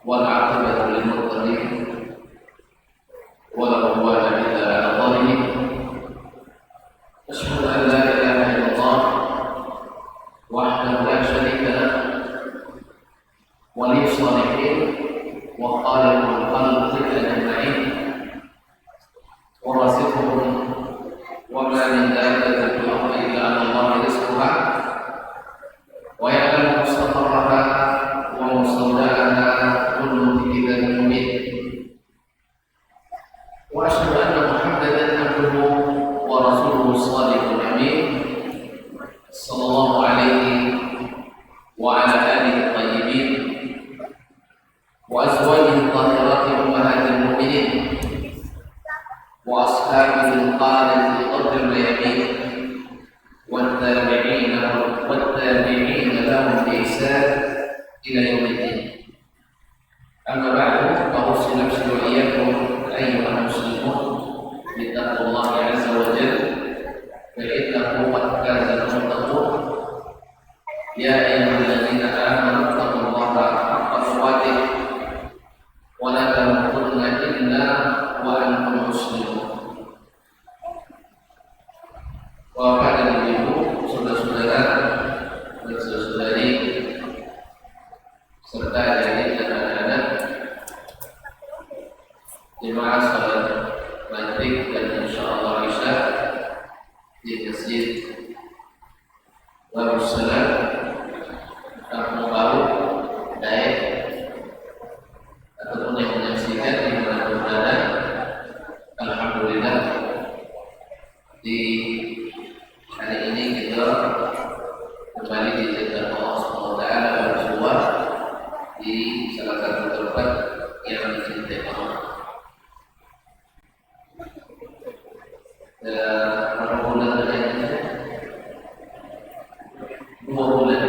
والعاقبة للمتقين ولا عدوان إلا على الظالمين. أشهد أن لا إله إلا الله وحده لا شريك له ولي الصالحين وخالق الخلق أجمعين ورازقهم وما من دابة في الأرض إلا على الله رزقها ويعلم مستقرها ومستودعها كل في كتاب مبين. وأشهد أن محمدا عبده ورسوله الصادق الأمين صلى الله عليه وعلى آله الطيبين وأزواجه الطاهرات أمهات المؤمنين وأصحابه القادة الغر الميامين والتابعين لهم بإحسان إلى يوم الدين. أما بعد فأوصي نفسي وإياكم أيها المسلمون بتقوى الله عز وجل فإنه قد فاز المتقون. يا أيها الذين آمنوا اتقوا الله حق تقاته ولا تموتن إلا وأنتم مسلمون. Bapak dan Ibu, saudara-saudara dan saudari serta adik dan anak-anak jemaah salat maghrib dan insyaallah isya di Masjid Darussalam Kampung Baru Dayak ataupun yang menyaksikan di mana berada. Alhamdulillah di hari ini kita kembali diizinkan Allah SWT bersua di salah satu tempat yang dicintai Allah. Berapa bulan terjadi? 2 bulan.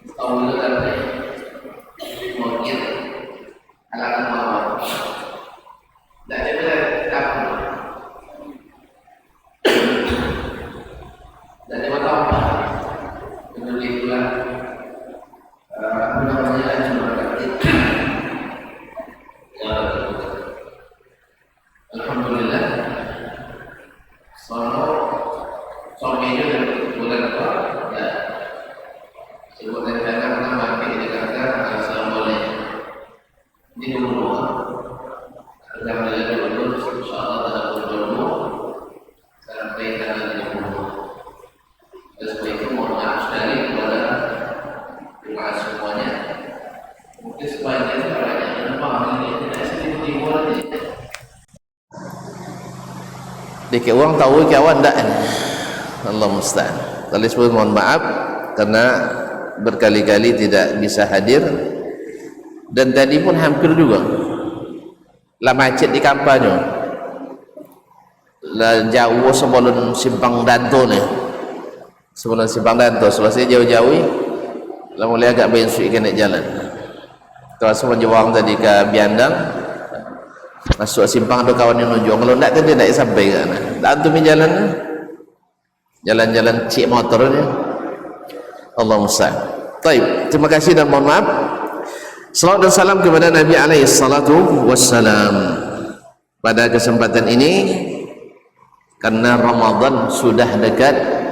Tahun bulan apa? Mungkin akan mau. Dan ada apa? Dan lima tahun kemudian itulah namanya cuma alhamdulillah suaminya dan bulan apa ya sebutan karena mati di Jakarta assalamualaikum di dulu alhamdulillah dulu insyaallah dalam dulu sampai tanggal 20. Sebab itu mohon maaf sekali kepada jemaah semuanya. Mungkin sebanyak banyak kenapa hal ini tidak sedikit lagi. Dek orang tahu kawan tak? Allah musta'an. Kali sebut mohon maaf karena berkali-kali tidak bisa hadir dan tadi pun hampir juga. Lah macet di kampanye. Lah jauh sebelum simpang Danto ni. Sebelum simpang Danto, selesai jauh-jauh lah mulai agak bensui ke naik jalan. Terasa menjawab tadi ke Biandang masuk simpang ada kawan yang nunjuk, kalau tak dia tak sampai ke sana. Tak antum jalan jalan-jalan cik motor ni. Allah musta'an. Baik, terima kasih dan mohon maaf. Salawat dan salam kepada Nabi alaihi salatu wassalam. Pada kesempatan ini karena Ramadan sudah dekat,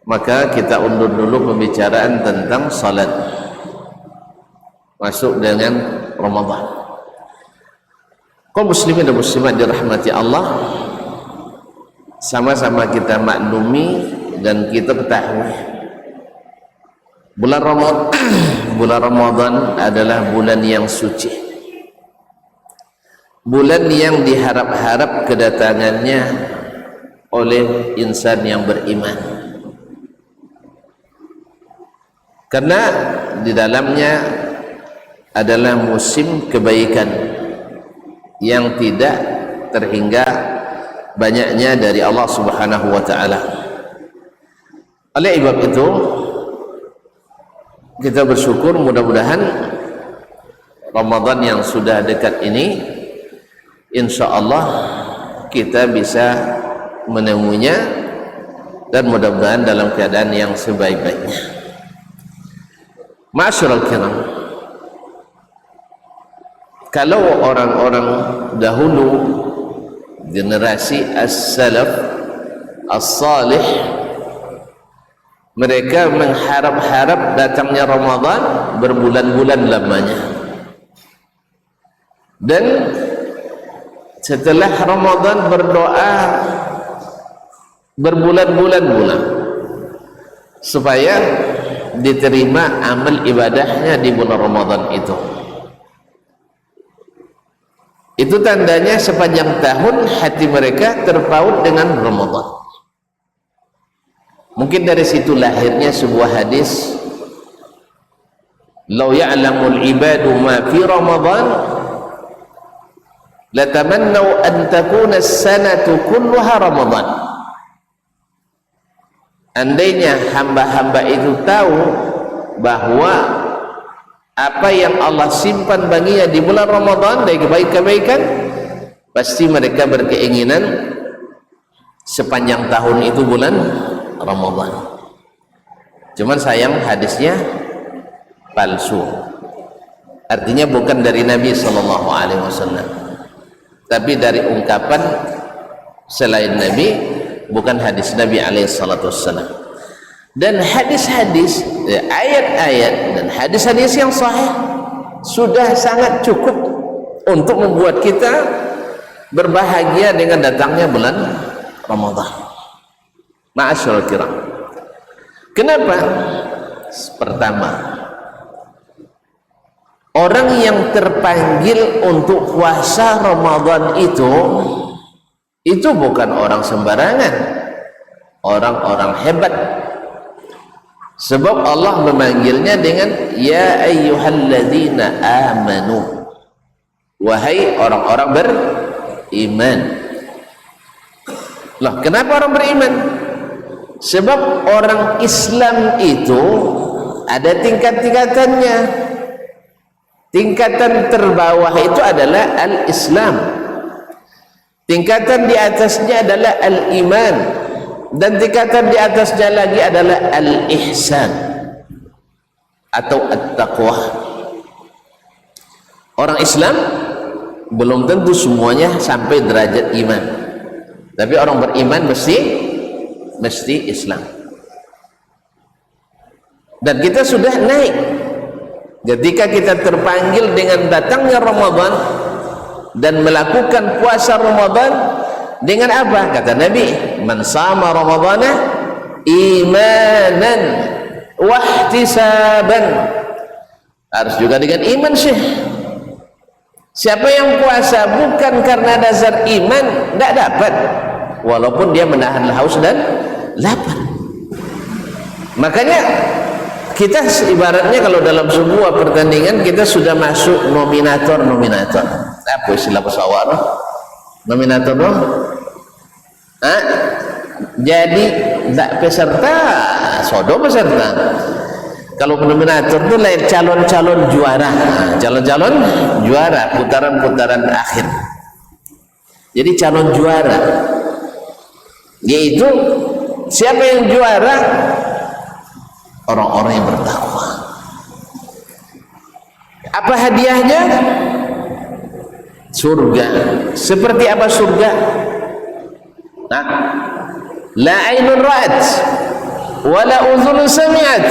maka kita undur dulu pembicaraan tentang salat masuk dengan Ramadan. Kaum muslimin dan muslimat dirahmati Allah, sama-sama kita maklumi dan kita ketahui bulan Ramadan adalah bulan yang suci, bulan yang diharap-harap kedatangannya oleh insan yang beriman, karena di dalamnya adalah musim kebaikan yang tidak terhingga banyaknya dari Allah Subhanahu wa taala. Oleh sebab itu kita bersyukur, mudah-mudahan Ramadan yang sudah dekat ini insyaallah kita bisa menemuinya dan mudah-mudahan dalam keadaan yang sebaik-baiknya. Ma'asyiral kiram, kalau orang-orang dahulu, generasi as-salaf as-salih, mereka mengharap-harap datangnya Ramadan berbulan-bulan lamanya, dan setelah Ramadan berdoa berbulan-bulan pula supaya diterima amal ibadahnya di bulan Ramadan itu. Itu tandanya sepanjang tahun hati mereka terpaut dengan Ramadan. Mungkin dari situ lahirnya sebuah hadis, "Lau ya'lamul ibadu ma fi Ramadan latamannau an takuna as-sanatu kulluha Ramadan." Andainya hamba-hamba itu tahu bahwa apa yang Allah simpan baginya di bulan Ramadan dari kebaikan-kebaikan, pasti mereka berkeinginan sepanjang tahun itu bulan Ramadan. Cuman sayang hadisnya palsu, artinya bukan dari Nabi SAW, tapi dari ungkapan selain Nabi, bukan hadis Nabi SAW. Dan hadis-hadis, ayat-ayat dan hadis-hadis yang sahih sudah sangat cukup untuk membuat kita berbahagia dengan datangnya bulan Ramadan. Ma'asyiral kiram, kenapa? Pertama, orang yang terpanggil untuk puasa Ramadan itu bukan orang sembarangan, orang-orang hebat. Sebab Allah memanggilnya dengan ya ayyuhalladzina amanu, wahai orang-orang beriman. Loh, kenapa orang beriman? Sebab orang Islam itu ada tingkat-tingkatannya. Tingkatan terbawah itu adalah al-Islam, tingkatan di atasnya adalah al-iman, dan tingkatan di atasnya lagi adalah al-ihsan atau at-taqwa. Orang Islam belum tentu semuanya sampai derajat iman, tapi orang beriman mesti Islam. Dan kita sudah naik ketika kita terpanggil dengan datangnya Ramadan dan melakukan puasa Ramadan. Dengan apa? Kata Nabi, man sama Ramadana imanan wahtisaban. Harus juga dengan iman, Syekh. Siapa yang puasa bukan karena dasar iman, tidak dapat, walaupun dia menahan haus dan lapar. Makanya kita ibaratnya kalau dalam sebuah pertandingan kita sudah masuk nominator. Apa istilah pesawat? Nominator dong. Jadi tak peserta, sodo peserta. Kalau nominator itu lain calon-calon juara, calon-calon juara putaran-putaran akhir. Jadi calon juara, yaitu siapa yang juara? Orang-orang yang bertakwa. Apa hadiahnya? Surga. Seperti apa surga? La ainun ra'at wala udhunun sami'at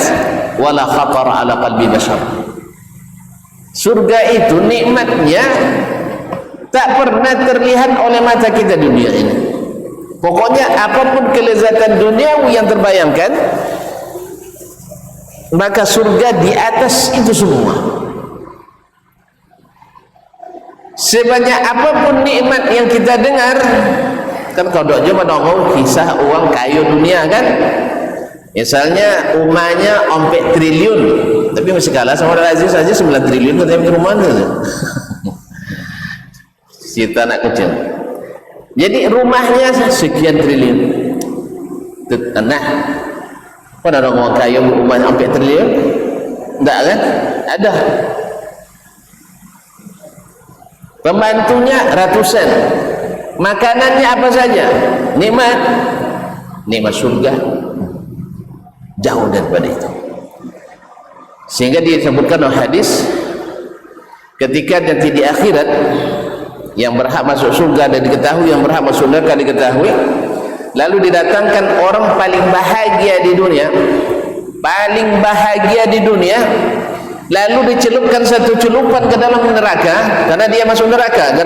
wala khatar ala qalbi bashar. Surga itu nikmatnya tak pernah terlihat oleh mata kita di dunia ini. Pokoknya apapun kelezatan duniawi yang terbayangkan, maka surga di atas itu semua. Sebanyak apapun nikmat yang kita dengar, kan kodok aja menongol kisah uang kayu dunia kan, misalnya rumahnya ompek triliun, tapi masih kalah sama Aziz aja 9 triliun katanya rumahnya. Kita anak kecil, jadi rumahnya sekian triliun. Nah, pada orang kayu rumahnya ompek triliun, enggak kan? Ada. Pembantunya ratusan, makanannya apa saja, nikmat surga jauh daripada itu. Sehingga disebutkan dalam hadis, ketika nanti di akhirat yang berhak masuk surga dan diketahui, yang berhak masuk neraka diketahui, lalu didatangkan orang paling bahagia di dunia, lalu dicelupkan satu celupan ke dalam neraka karena dia masuk neraka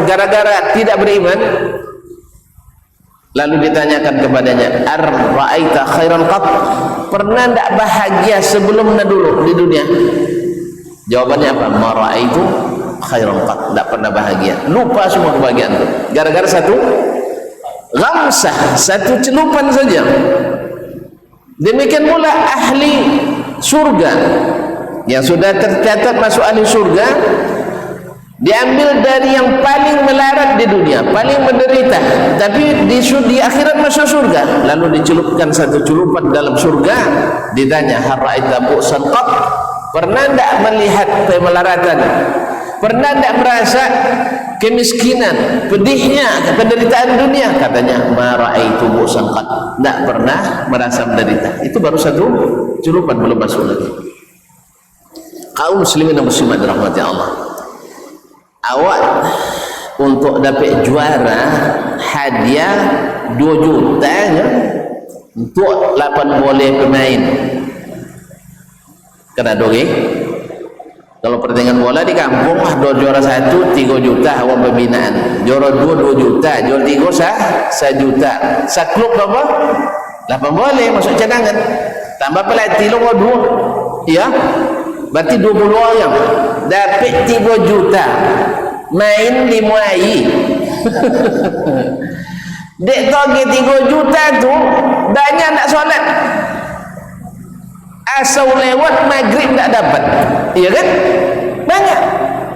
gara-gara tidak beriman. Lalu ditanyakan kepadanya, ar-ra'aita khairan qat, pernah tidak bahagia sebelumnya dulu di dunia? Jawabannya apa? Ma ra'aitu khairan qat, tidak pernah bahagia, lupa semua kebahagiaan itu gara-gara satu ghamsah, satu celupan saja. Demikian pula ahli surga yang sudah tercatat masuk ahli surga, diambil dari yang paling melarat di dunia, paling menderita, tapi di akhirat masuk surga, lalu dicelupkan satu celupan dalam surga. Ditanya, hal ra'aita bu'san qat, pernah tidak melihat kemelaratan, pernah tidak merasa kemiskinan, pedihnya penderitaan dunia? Katanya, ma ra'aitu bu'san qat, tidak pernah merasa menderita. Itu baru satu celupan, belum masuk lagi. Kaum muslimin dan muslimat dirahmati Allah, awak untuk dapat juara hadiah 2 juta ya, untuk 8 boleh pemain kena doge. Kalau pertandingan bola di kampung ada juara 1 3 juta awak pembinaan, juara 2 juta, juara 3 1 juta, saklub berapa? 8 boleh masuk cadangan, tambah pelatih lo 2 ya, berarti 20 orang dapat 3 juta, main 5 hari. Dek toge 3 juta tu banyak tak solat, asal lewat maghrib tak dapat, iya kan? Banyak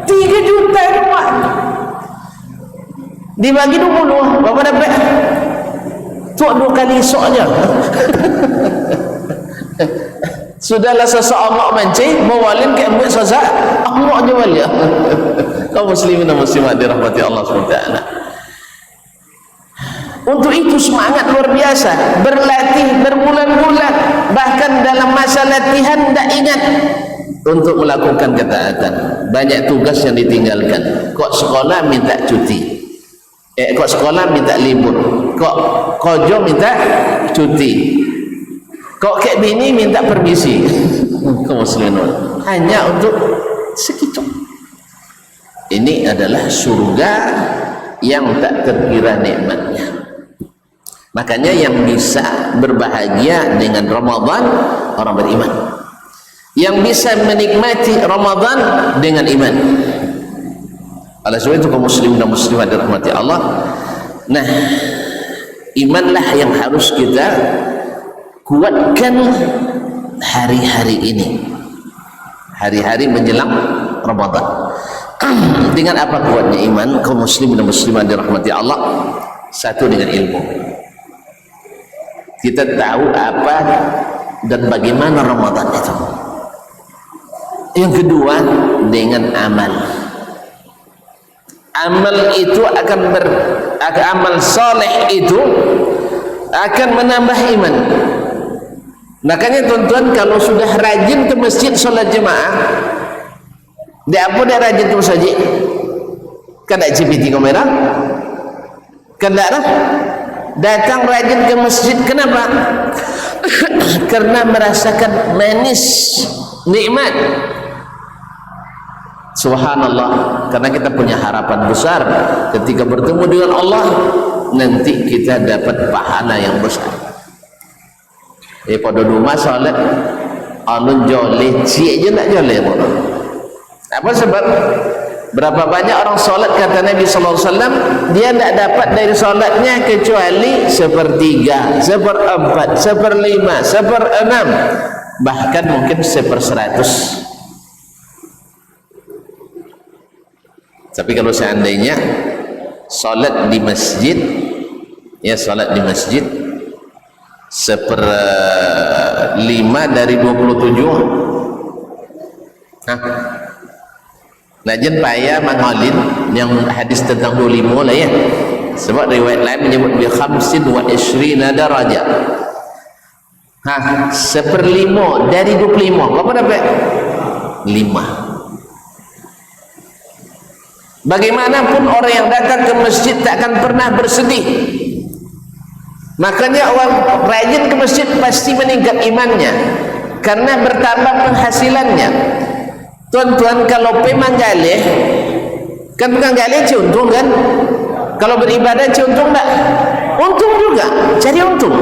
3 juta semua dibagi 20, berapa dapat? Tuak 2 kali esoknya. Sudahlah seseorang mancing mewalin ke ambil sazak Allah aja wali. Kaum muslimin dan muslimat dirahmati Allah SWT. Untuk itu semangat luar biasa, berlatih berbulan-bulan, bahkan dalam masa latihan tidak ingat untuk melakukan ketaatan. Banyak tugas yang ditinggalkan. Kok sekolah minta cuti, kok sekolah minta libur, kok kojo minta cuti, kok kayak bini minta permisi. Kaum muslimin hanya untuk sekitar. Ini adalah surga yang tak terkira nikmatnya. Makanya yang bisa berbahagia dengan Ramadan orang beriman, yang bisa menikmati Ramadan dengan iman. Oleh sebab itu kaum muslimin dan muslimat dirahmati Allah, nah imanlah yang harus kita kuatkan hari-hari ini, hari-hari menjelang Ramadan. Dengan apa kuatnya iman kaum muslimin dan muslimat dirahmati Allah? Satu, dengan ilmu. Kita tahu apa dan bagaimana Ramadan itu. Yang kedua, dengan amal. Amal itu akan amal saleh itu akan menambah iman. Makanya tuan-tuan kalau sudah rajin ke masjid solat jemaah, dia apa dia rajin tu saja? Kan tak CPT kamera? Kan tak lah? Datang rajin ke masjid, kenapa? Karena merasakan manis nikmat. Subhanallah, karena kita punya harapan besar ketika bertemu dengan Allah, nanti kita dapat pahala yang besar. Pada rumah solat alun joleh, cik je nak joleh pun. Apa sebab? Berapa banyak orang solat kata Nabi sallallahu alaihi wasallam, dia tidak dapat dari solatnya kecuali 1/3, 1/4, 1/5, 1/6, bahkan mungkin 1/100. Tapi kalau seandainya solat di masjid, ya solat di masjid 1/5 dari 27, Najen payah mangolin yang hadis tentang 25 lah ya, sebab riwayat lain menyebut bi 25 darajah. 1/5 dari 25 berapa dapat? 5. Bagaimanapun orang yang datang ke masjid tak akan pernah bersedih. Makanya orang rajin ke masjid pasti meningkat imannya, karena bertambah penghasilannya. Tuan-tuan, kalau pemanggalih kan bukan galih untung kan? Kalau beribadah untung tak? Untung juga, cari untung.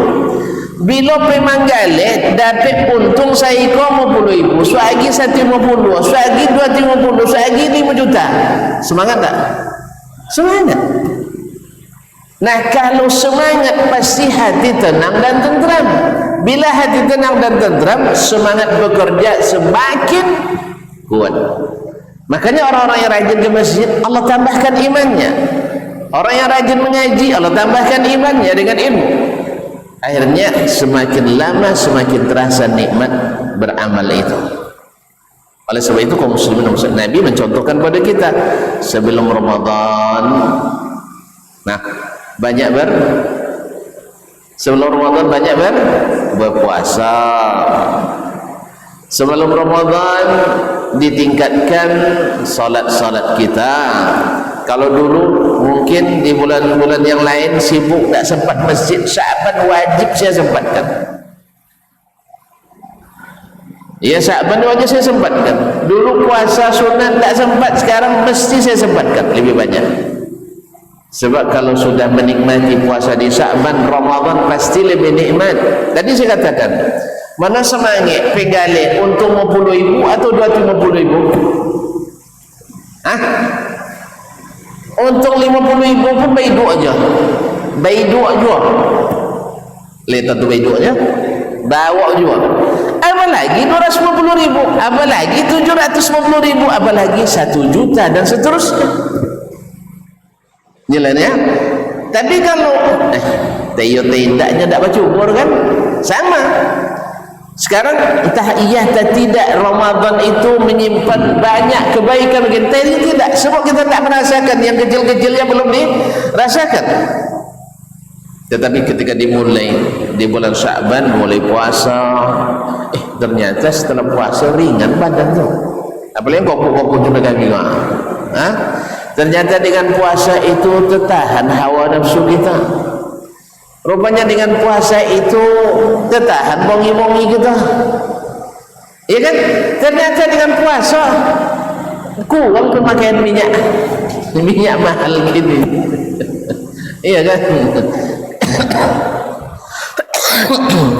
Bila pemanggalih dapat untung saiko 50.000, suagi 150, suagi 250, suagi 5 juta. Semangat tak? Semangat. Nah, kalau semangat pasti hati tenang dan tenteram. Bila hati tenang dan tenteram, semangat bekerja semakin kuat. Makanya orang-orang yang rajin ke masjid, Allah tambahkan imannya. Orang yang rajin mengaji, Allah tambahkan imannya dengan ilmu. Akhirnya semakin lama semakin terasa nikmat beramal itu. Oleh sebab itu kaum muslimin dan muslimat, Nabi mencontohkan pada kita sebelum Ramadan. Nah, sebelum Ramadan banyak berpuasa. Sebelum Ramadan ditingkatkan salat-salat kita. Kalau dulu mungkin di bulan-bulan yang lain sibuk tak sempat masjid, Sya'ban wajib saya sempatkan. Ya, Sya'ban wajib saya sempatkan. Dulu puasa sunat tak sempat, sekarang mesti saya sempatkan lebih banyak. Sebab kalau sudah menikmati puasa di Sya'ban, Ramadan pasti lebih nikmat. Tadi saya katakan, mana semangat penggalih untung 50.000 atau 250.000? Hah? Untung 50.000 pun baik dua aja. Baik dua juga. Lihat tu baik dua aja. Bawa juga. Apalagi 250.000, apalagi 750.000, apalagi 1 juta dan seterusnya. Jelas ya? Tapi kalau tindaknya tak baca umur kan? Sama. Sekarang entah iya atau tidak Ramadan itu menyimpan banyak kebaikan kita, tidak, sebab kita tak merasakan, yang kecil-kecilnya belum dirasakan. Tetapi ketika dimulai di bulan Sya'ban mulai puasa, ternyata setelah puasa ringan badan tu. Apalagi kopo-kopo juga kami ternyata dengan puasa itu tertahan hawa nafsu kita. Rupanya dengan puasa itu tertahan bongi-bongi kita. Ya kan? Ternyata dengan puasa kurang pemakaian minyak mahal gini. Iya kan?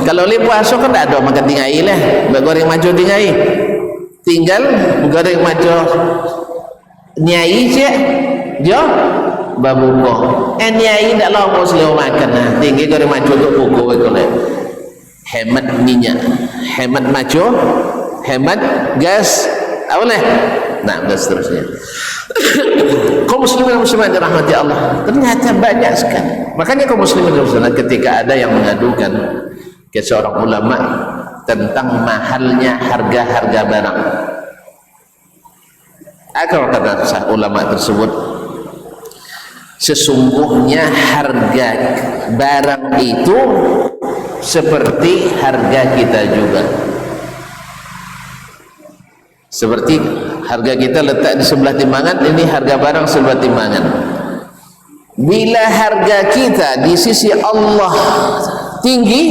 Kalau li puasa kan tak ada makan tingai lah, goreng maco tingai. Tinggal goreng maco nyai je, jo babuko. Nyai tak lama selalu makan lah. Tinggi goreng maco untuk pukul boleh. Hemat minyak, hemat maco, hemat gas, apa boleh? Nah, dan seterusnya. Kaum muslimin dan muslimat dirahmati Allah, ternyata banyak sekali. Makanya kaum muslimin dan muslimat ketika ada yang mengadukan ke seorang ulama tentang mahalnya harga-harga barang, agar kata ulama tersebut, sesungguhnya harga barang itu seperti harga kita juga. Seperti harga kita letak di sebelah timbangan, ini harga barang sebelah timbangan. Bila harga kita di sisi Allah tinggi,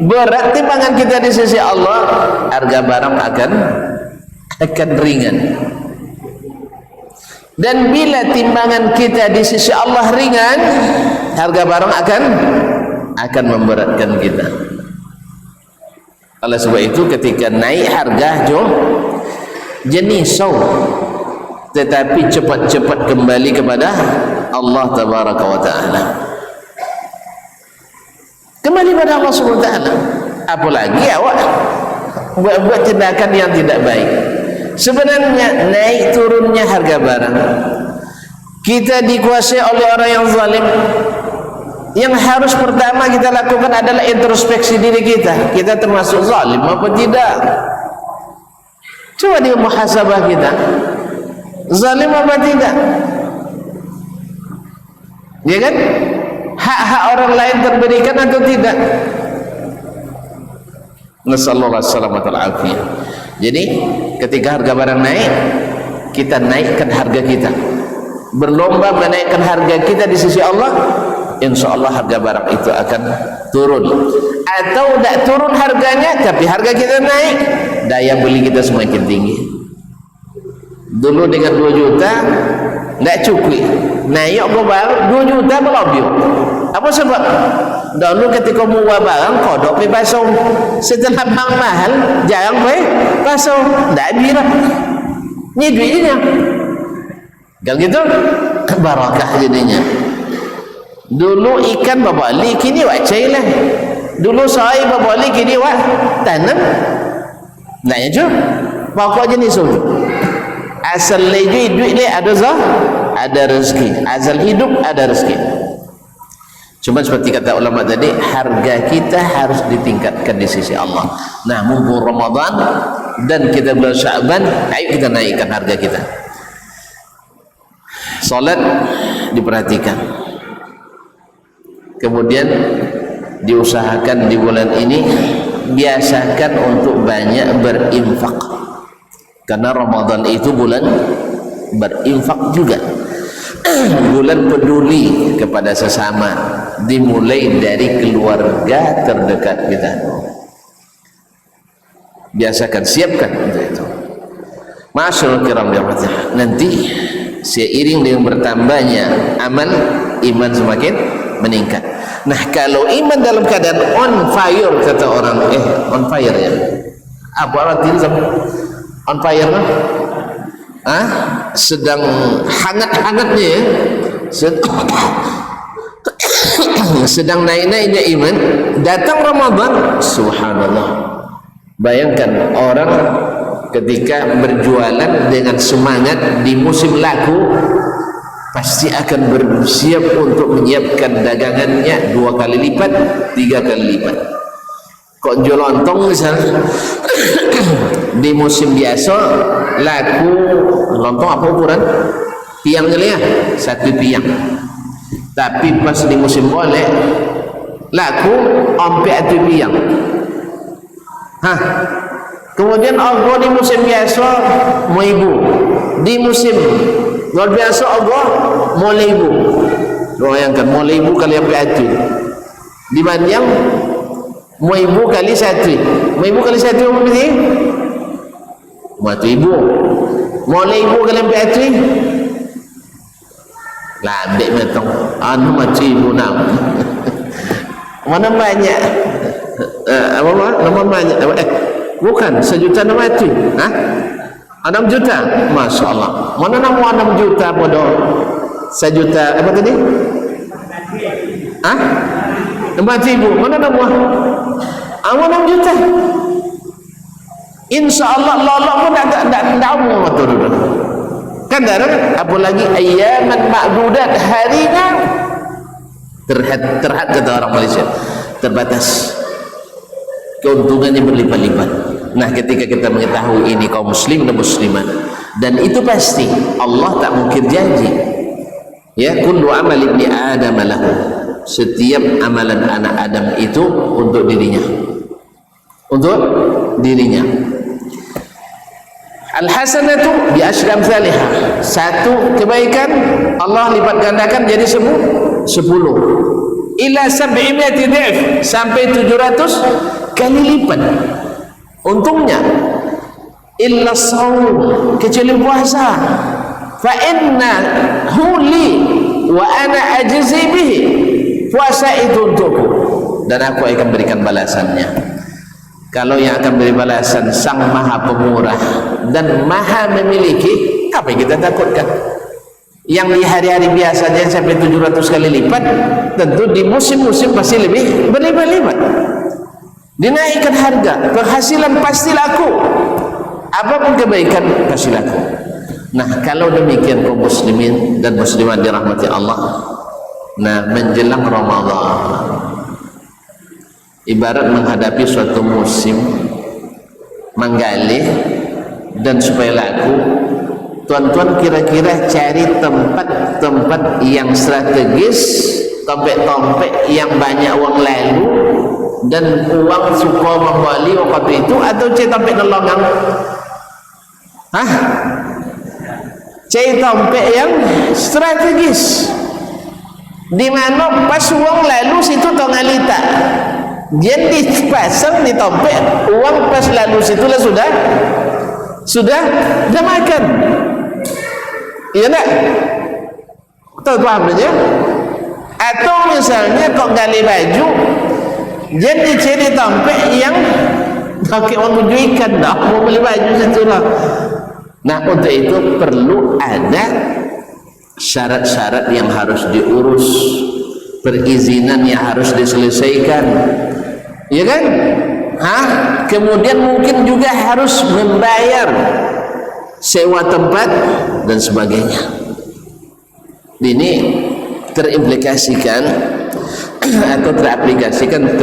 berat timbangan kita di sisi Allah, harga barang akan ringan. Dan bila timbangan kita di sisi Allah ringan, harga barang akan memberatkan kita. Oleh sebab itu ketika naik harga jenisau, tetapi cepat-cepat kembali kepada Allah Tabaraka wa Ta'ala. Kembali pada Allah Subhanahu wa Ta'ala. Apalagi awak buat tindakan yang tidak baik. Sebenarnya naik turunnya harga barang, kita dikuasai oleh orang yang zalim. Yang harus pertama kita lakukan adalah introspeksi diri kita. Kita termasuk zalim apa tidak? Coba di muhasabah kita, zalim apa tidak? Ya kan? Hak-hak orang lain terberikan atau tidak? Nasallallahu alaihi wasallam. Jadi ketika harga barang naik, kita naikkan harga kita. berlomba menaikkan harga kita di sisi Allah, insya Allah harga barang itu akan turun. Atau tidak turun harganya tapi harga kita naik, daya beli kita semakin tinggi. Dulu dengan 2 juta tidak cukup, naik global 2 juta berlebih. Apa sebab? Dulu ketika mau barang kodok pergi pasang, setelah barang mahal jarang pergi pasang, tidak birah ini duitnya kalau gitu barakah jadinya. Dulu ikan babali kini wak cailah, dulu saya babali kini wak tanam, nanya je pokok jenis tu asal lagi duit dia ada rezeki, asal hidup ada rezeki. Cuma seperti kata ulama tadi, harga kita harus ditingkatkan di sisi Allah. Nah, mumpung Ramadan dan kita bulan Sya'ban, ayo kita naikkan harga kita. Salat diperhatikan, kemudian diusahakan di bulan ini biasakan untuk banyak berinfak, karena Ramadan itu bulan berinfak juga, bulan peduli kepada sesama, dimulai dari keluarga terdekat kita. Biasakan, siapkan untuk itu. Masyaallah kiram dirahmati. Nanti seiring dengan bertambahnya amal, iman semakin meningkat. Nah, kalau iman dalam keadaan on fire, kata orang, on fire ya, apa artinya on fire lah? Sedang hangat-hangatnya ya, sedang naik-naiknya iman, datang Ramadan, subhanallah. Bayangkan orang ketika berjualan dengan semangat di musim laku, pasti akan bersiap untuk menyiapkan dagangannya 2 kali lipat, 3 kali lipat. Kok jual lontong misalnya di musim biasa laku lontong apa ukuran tiangnya ya, 1 tiang, tapi pas di musim boleh laku sampai 1 tiang. Kemudian Allah di musim biasa mau ibu, di musim luar biasa Allah mau ibu. Bayangkan mau ibu kali apa itu dibanding mau ibu kali 1. Mau ibu kali 1 apa berarti? Mau ibu. Mau ibu kali apa itu? Lah ambil metong. Anu macam ibu nama. Mana banyak? Nama banyak. Bukan 1 juta nama itu. 6 juta. Masya Allah. Mana nama 6 juta pada 1 juta apa tadi? 4.000. Mana nama? 6 juta. Insya Allah Allah pun tak umum betul. Kan darah apalagi ayyaman ma'dudat, harinya terhad kata orang Malaysia, terbatas, keuntungannya berlipat-lipat. Nah, ketika kita mengetahui ini kaum muslim dan muslimat, dan itu pasti Allah tak mungkir janji ya, kullu amal ibni adam lahu, setiap amalan anak Adam itu untuk dirinya, untuk dirinya. Al-hasanatu bi asyri amsalihha, satu kebaikan Allah lipat gandakan jadi 10 ila 700 dhif, sampai 700 kali lipat untungnya. Illa shaum, kecuali puasa, fa inna huli wa ana ajzi bihi, puasa itu untukku dan aku akan berikan balasannya. Kalau yang akan beri balasan Sang Maha Pemurah dan Maha Memiliki, apa yang kita takutkan? Yang di hari-hari biasanya sampai 700 kali lipat, tentu di musim-musim pasti lebih berlipat-lipat. Dinaikkan harga, penghasilan pasti laku, apapun kebaikan pasti laku. Nah, kalau demikian kaum muslimin dan muslimat dirahmati Allah, nah menjelang Ramadan ibarat menghadapi suatu musim menggali, dan supaya laku, tuan-tuan kira-kira cari tempat-tempat yang strategis, tompek-tompek yang banyak uang lalu dan uang suka membali waktu itu, atau cari tompek nelongang? cari tempat yang strategis, di mana pas uang lalu situ tongalita, jadi pasang di tempat uang pas lalu situ lah sudah makan. Iya tak? Tahu paham saja? Atau misalnya kok gali baju, jadi cari tempat yang pakai uang tujuh ikan dah, mau beli baju situ lah. Nah, untuk itu perlu ada syarat-syarat yang harus diurus, perizinan yang harus diselesaikan, ya kan? Kemudian mungkin juga harus membayar sewa tempat dan sebagainya. Ini terimplikasikan atau teraplikasikan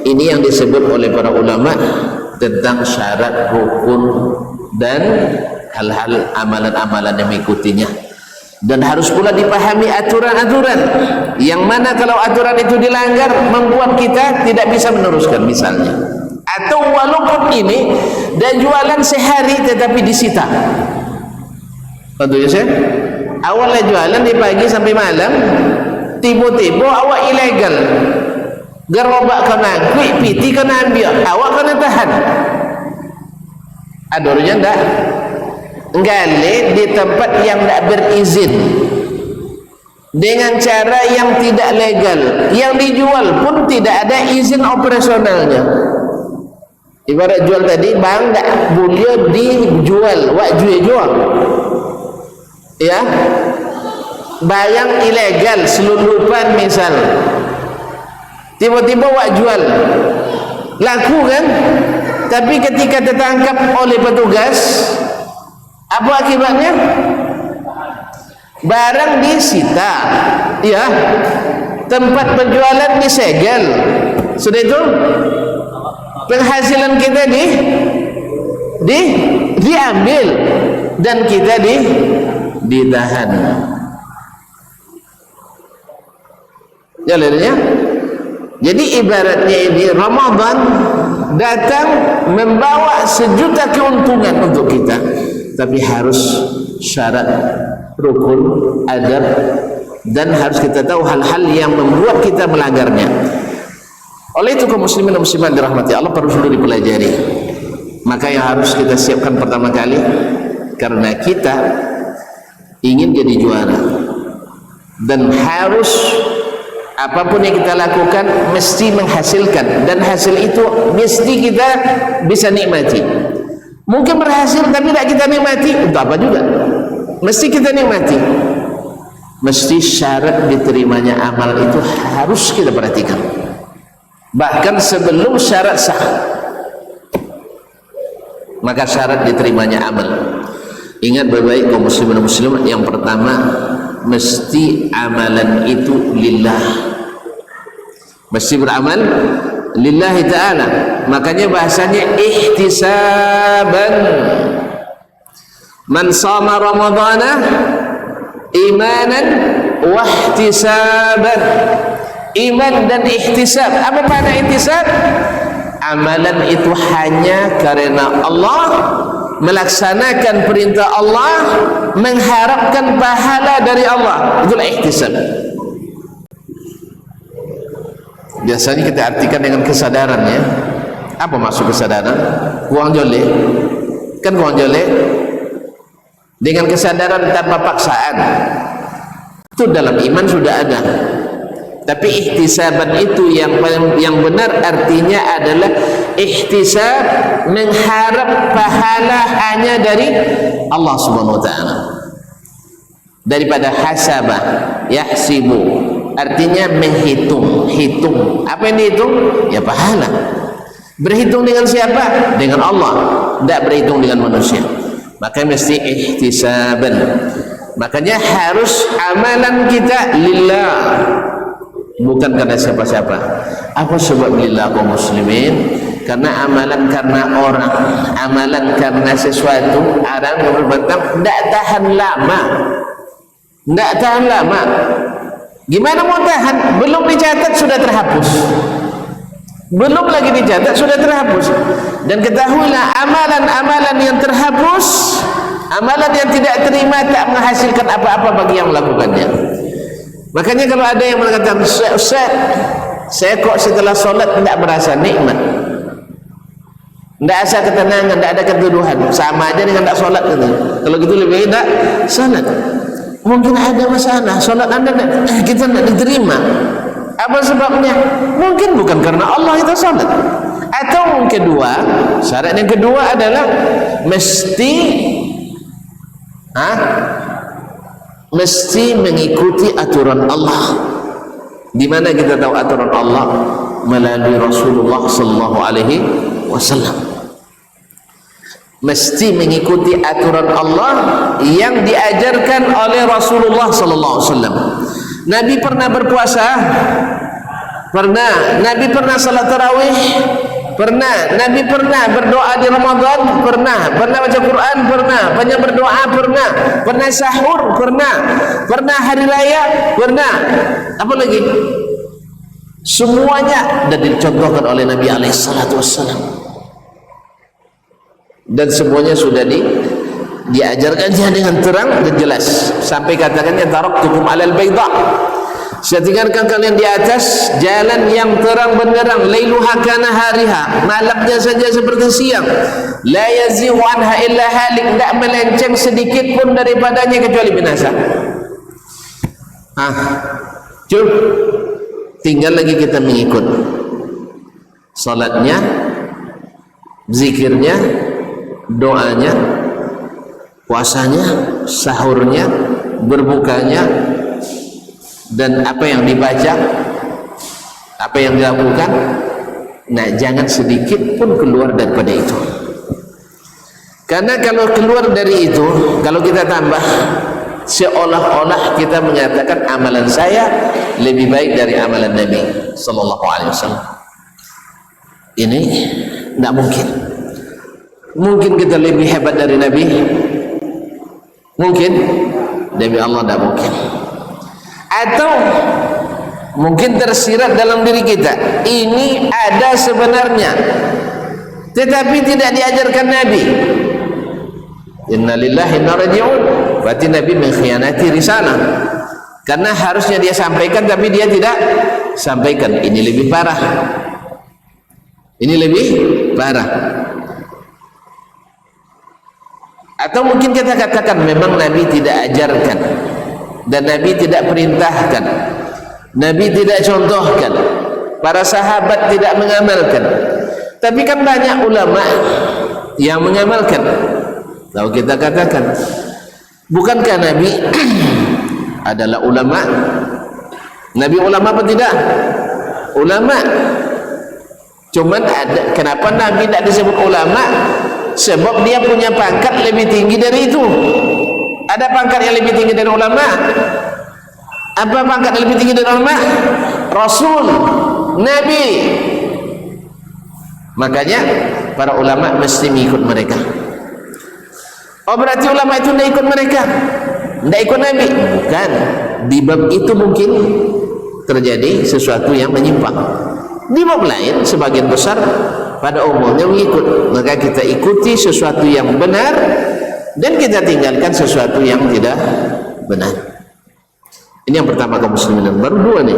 ini yang disebut oleh para ulama tentang syarat, rukun dan hal-hal amalan-amalan yang mengikutinya. Dan harus pula dipahami aturan-aturan yang mana kalau aturan itu dilanggar membuat kita tidak bisa meneruskan, misalnya. Atau walaupun ini dan jualan sehari tetapi disita. Tentunya saya awalnya jualan di pagi sampai malam, tiba-tiba awak ilegal, gerobak kena kuih, piti kena ambil, awak kena tahan. Adornya ndak gali di tempat yang tidak berizin dengan cara yang tidak legal, yang dijual pun tidak ada izin operasionalnya. Ibarat jual tadi, bang tak boleh dijual, wak jual, ya, bayang ilegal, selundupan misal, tiba-tiba wak jual, laku kan? Tapi ketika tertangkap oleh petugas, apa akibatnya? Barang disita, ya, tempat penjualan disegel, sudah itu penghasilan kita diambil dan kita ditahan. Jalannya. Jadi ibaratnya ini Ramadan datang membawa sejuta keuntungan untuk kita, tapi harus syarat, rukun, adab, dan harus kita tahu hal-hal yang membuat kita melanggarnya. Oleh itu kaum muslimin dan muslimat dirahmati Allah perlu dipelajari. Maka yang harus kita siapkan pertama kali, karena kita ingin jadi juara, dan harus apapun yang kita lakukan mesti menghasilkan, dan hasil itu mesti kita bisa nikmati. Mungkin berhasil tapi tidak kita nikmati, untuk apa juga? Mesti kita nikmati. Mesti syarat diterimanya amal itu harus kita perhatikan. Bahkan sebelum syarat sah, maka syarat diterimanya amal. Ingat baik-baik kaum muslimin dan muslimat, yang pertama mesti amalan itu lillah, mesti beramal lillahi ta'ala. Makanya bahasanya ihtisaban. Man sama ramadana imanan wa ihtisaban. Iman dan ihtisab. Apa makna ihtisab? Amalan itu hanya karena Allah, melaksanakan perintah Allah, mengharapkan pahala dari Allah. Itulah ihtisab. Biasanya kita artikan dengan kesadaran, ya. Apa maksud kesadaran? Uang jole, kan uang jole dengan kesadaran tanpa paksaan, itu dalam iman sudah ada. Tapi ihtisaban itu yang benar artinya adalah ihtisab, mengharap pahala hanya dari Allah Subhanahu wa taala. Daripada hasabah, yahsibu, artinya menghitung, hitung. Apa yang dihitung? Ya pahala. Berhitung dengan siapa? Dengan Allah. Tidak berhitung dengan manusia. Makanya mesti ihtisaban. Makanya harus amalan kita lillah, bukan karena siapa-siapa. Apa sebab lillah kaum muslimin? Karena amalan karena orang, amalan karena sesuatu, orang berbatang tidak tahan lama. Tidak tahan lama. Gimana mau tahan? Belum dicatat sudah terhapus. Belum lagi dicatat sudah terhapus. Dan ketahuilah amalan-amalan yang terhapus Amalan yang tidak terima tak menghasilkan apa-apa bagi yang melakukannya. Makanya kalau ada yang mengatakan, Ustaz, saya kok setelah solat tidak merasa nikmat, tidak ada ketenangan, tidak ada keteduhan, sama aja dengan tidak solat. Kalau gitu lebih baik tidak solat. Mungkin ada masalah, solat anda kita tidak diterima. Apa sebabnya? Mungkin bukan karena Allah itu solat. Atau yang kedua, syarat yang kedua adalah mesti mengikuti aturan Allah. Di mana kita tahu aturan Allah? Melalui Rasulullah sallallahu alaihi wasallam. Mesti mengikuti aturan Allah yang diajarkan oleh Rasulullah sallallahu alaihi wasallam. Nabi pernah berpuasa? Pernah. Nabi pernah salat tarawih? Pernah. Nabi pernah berdoa di Ramadan? Pernah. Pernah baca Quran? Pernah. Pernah berdoa? Pernah. Pernah sahur? Pernah. Pernah hari raya? Pernah. Apa lagi? Semuanya dan dicontohkan oleh Nabi alaihi salatu wassalam. Dan semuanya sudah diajarkannya dengan terang dan jelas. Sampai katakannya taraktukum alal bayda, saya tinggalkan kalian di atas jalan yang terang benderang, lailuha kanahariha, malamnya saja seperti siang, la yazighu anha illa halik, tidak melenceng sedikit pun daripadanya kecuali binasa. Cuk, tinggal lagi kita mengikut salatnya, zikirnya, doanya, puasanya, sahurnya, berbukanya, dan apa yang dibaca, apa yang dilakukan. Nah, jangan sedikit pun keluar daripada itu. Karena kalau keluar dari itu, kalau kita tambah, seolah-olah kita mengatakan amalan saya lebih baik dari amalan Nabi sallallahu alaihi wasallam. Ini tidak mungkin. Mungkin kita lebih hebat dari Nabi? Mungkin. Demi Allah tidak mungkin. Atau mungkin tersirat dalam diri kita, ini ada sebenarnya tetapi tidak diajarkan Nabi. Inna lillahi inna raji'un. Berarti Nabi mengkhianati risalah, karena harusnya dia sampaikan tapi dia tidak sampaikan. Ini lebih parah. Ini lebih parah. Atau mungkin kita katakan memang Nabi tidak ajarkan dan Nabi tidak perintahkan, Nabi tidak contohkan, para sahabat tidak mengamalkan. Tapi kan banyak ulama yang mengamalkan. Lalu kita katakan, bukankah Nabi adalah ulama? Nabi ulama apa tidak? Ulama. Cuman ada, kenapa Nabi tidak disebut ulama? Sebab dia punya pangkat lebih tinggi dari itu. Ada pangkat yang lebih tinggi dari ulama. Apa pangkat yang lebih tinggi dari ulama? Rasul, Nabi. Makanya para ulama mesti mengikut mereka. Oh, berarti ulama itu tidak ikut mereka, tidak ikut Nabi? Bukan. Di bab itu mungkin terjadi sesuatu yang menyimpang. Di bab lain sebagian besar pada umumnya mengikut. Maka kita ikuti sesuatu yang benar dan kita tinggalkan sesuatu yang tidak benar. Ini yang pertama kaum muslimin. Baru dua nih,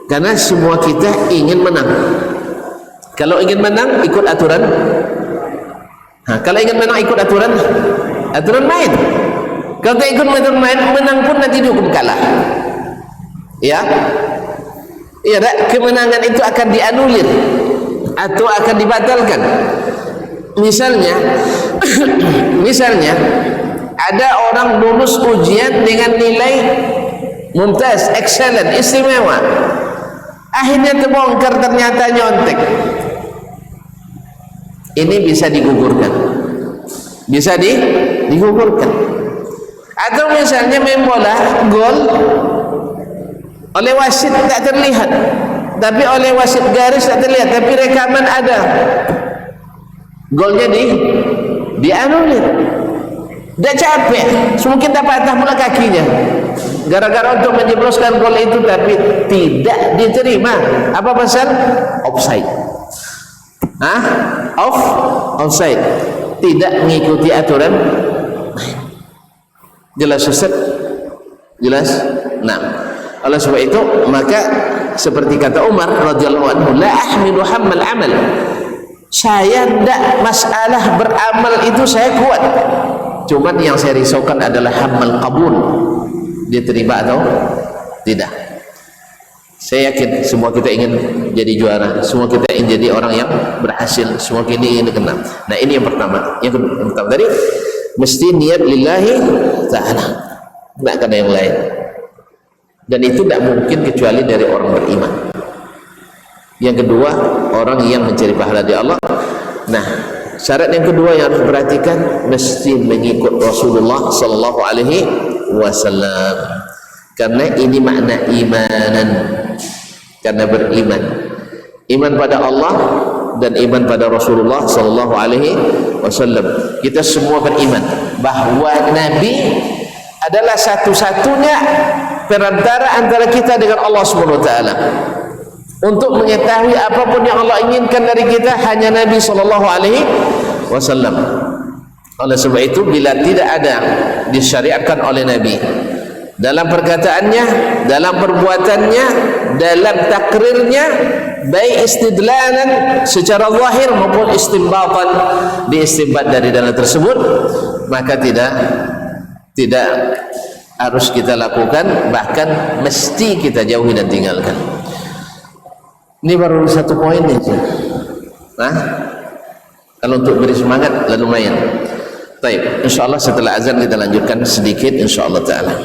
karena semua kita ingin menang. Kalau ingin menang ikut aturan. Kalau ingin menang ikut aturan main. Kalau tak ikut aturan main, menang pun nanti dihukum kalah. Ya, ya, kemenangan itu akan dianulir atau akan dibatalkan. Misalnya ada orang lulus ujian dengan nilai mumtaz, excellent, istimewa, akhirnya terbongkar ternyata nyontek. Ini bisa digugurkan, bisa digugurkan. Atau misalnya main bola, gol oleh wasit tak terlihat, tapi oleh wasit garis tak terlihat, tapi rekaman ada, golnya dianulir. Dah capek, mungkin dah patah pula kakinya gara-gara untuk menjebloskan gol itu, tapi tidak diterima. Apa pasal? Offside. Offside. Tidak mengikuti aturan Jelas Ustaz? Jelas? Nah, oleh sebab itu maka seperti kata Umar radhiyallahu anhu, la ahmilu hammal amal, saya tidak masalah beramal itu saya kuat, cuman yang saya risaukan adalah hammal qabul, diterima atau tidak. Saya yakin semua kita ingin jadi juara, semua kita ingin jadi orang yang berhasil, semua kita ingin dikenal. Nah ini yang pertama. Yang pertama tadi mesti niat lillahi ta'ala, tidak karena yang lain, dan itu tidak mungkin kecuali dari orang beriman. Yang kedua, orang yang mencari pahala di Allah. Nah, syarat yang kedua yang harus diperhatikan, mesti mengikut Rasulullah sallallahu alaihi wasallam. Karena ini makna imanan, karena beriman, iman pada Allah dan iman pada Rasulullah sallallahu alaihi wasallam. Kita semua beriman bahwa Nabi adalah satu-satunya perantara antara kita dengan Allah Subhanahu wa taala. Untuk mengetahui apapun yang Allah inginkan dari kita hanya Nabi sallallahu alaihi wasallam. Oleh sebab itu bila tidak ada disyariatkan oleh Nabi dalam perkataannya, dalam perbuatannya, dalam takrirnya, baik istidlalan secara zahir maupun istinbatan, diistinbat dari dalam tersebut, maka tidak harus kita lakukan, bahkan mesti kita jauhi dan tinggalkan. Ini baru satu poin nih. Nah, kalau untuk beri semangat lumayan. Baik, insyaallah setelah azan kita lanjutkan sedikit insyaallah taala.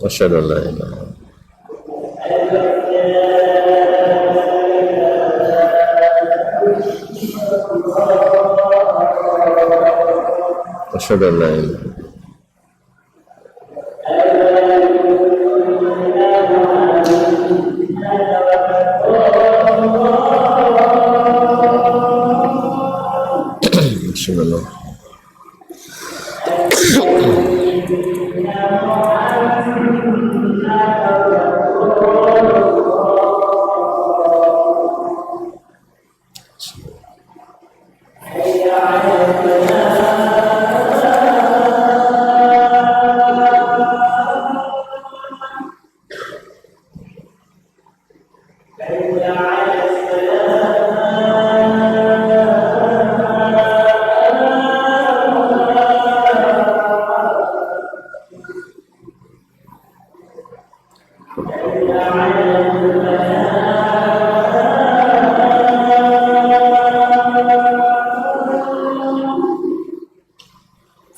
Asyhadu an la ilaha illallah. Asyhadu an la ilaha illallah. Bismillah.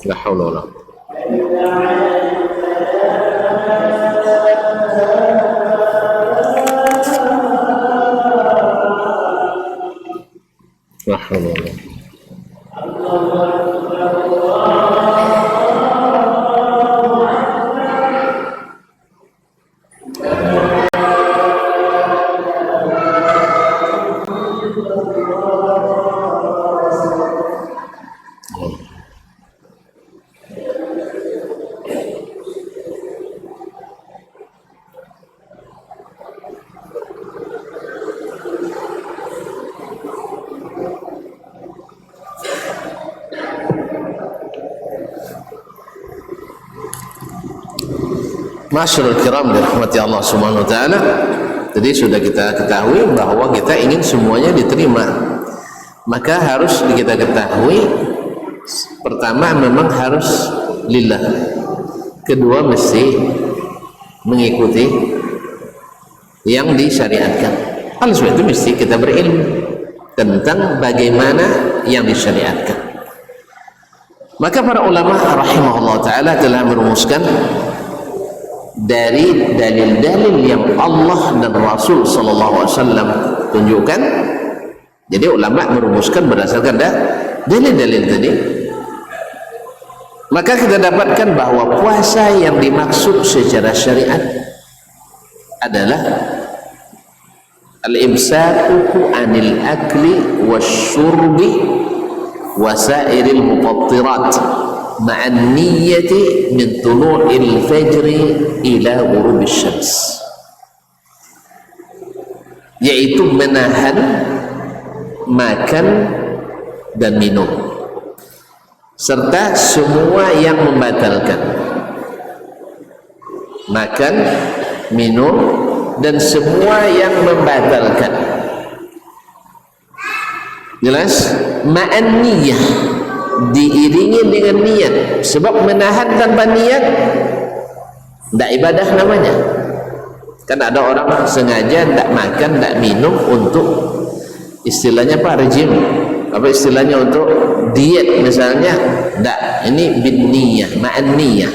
La haula wala la haula wala Masyarul kiram dirahmati Allah Subhanahu wa taala. Jadi sudah kita ketahui bahwa kita ingin semuanya diterima. Maka harus kita ketahui, pertama memang harus lillah. Kedua mesti mengikuti yang disyariatkan. Oleh sebab itu mesti kita berilmu. tentang bagaimana yang disyariatkan. Maka para ulama rahimahullah ta'ala telah merumuskan dari dalil-dalil yang Allah dan Rasul sallallahu alaihi wasallam tunjukkan. Jadi ulama merumuskan berdasarkan dalil-dalil tadi. Maka kita dapatkan bahwa puasa yang dimaksud secara syariat adalah al-imsaku anil akli wasyurbi wasairil mufattirat ma'an niyyati min tulu'il fajri ila ghurubis syams, yaitu menahan makan dan minum serta semua yang membatalkan makan, minum dan semua yang membatalkan. Jelas? Ma'an niyah, diiringi dengan niat. Sebab menahan tanpa niat tidak ibadah namanya. Kan ada orang sengaja tidak makan, tidak minum untuk istilahnya apa, rejim, apa istilahnya, untuk diet misalnya. Tidak, ini bin niyah, ma'an niyah.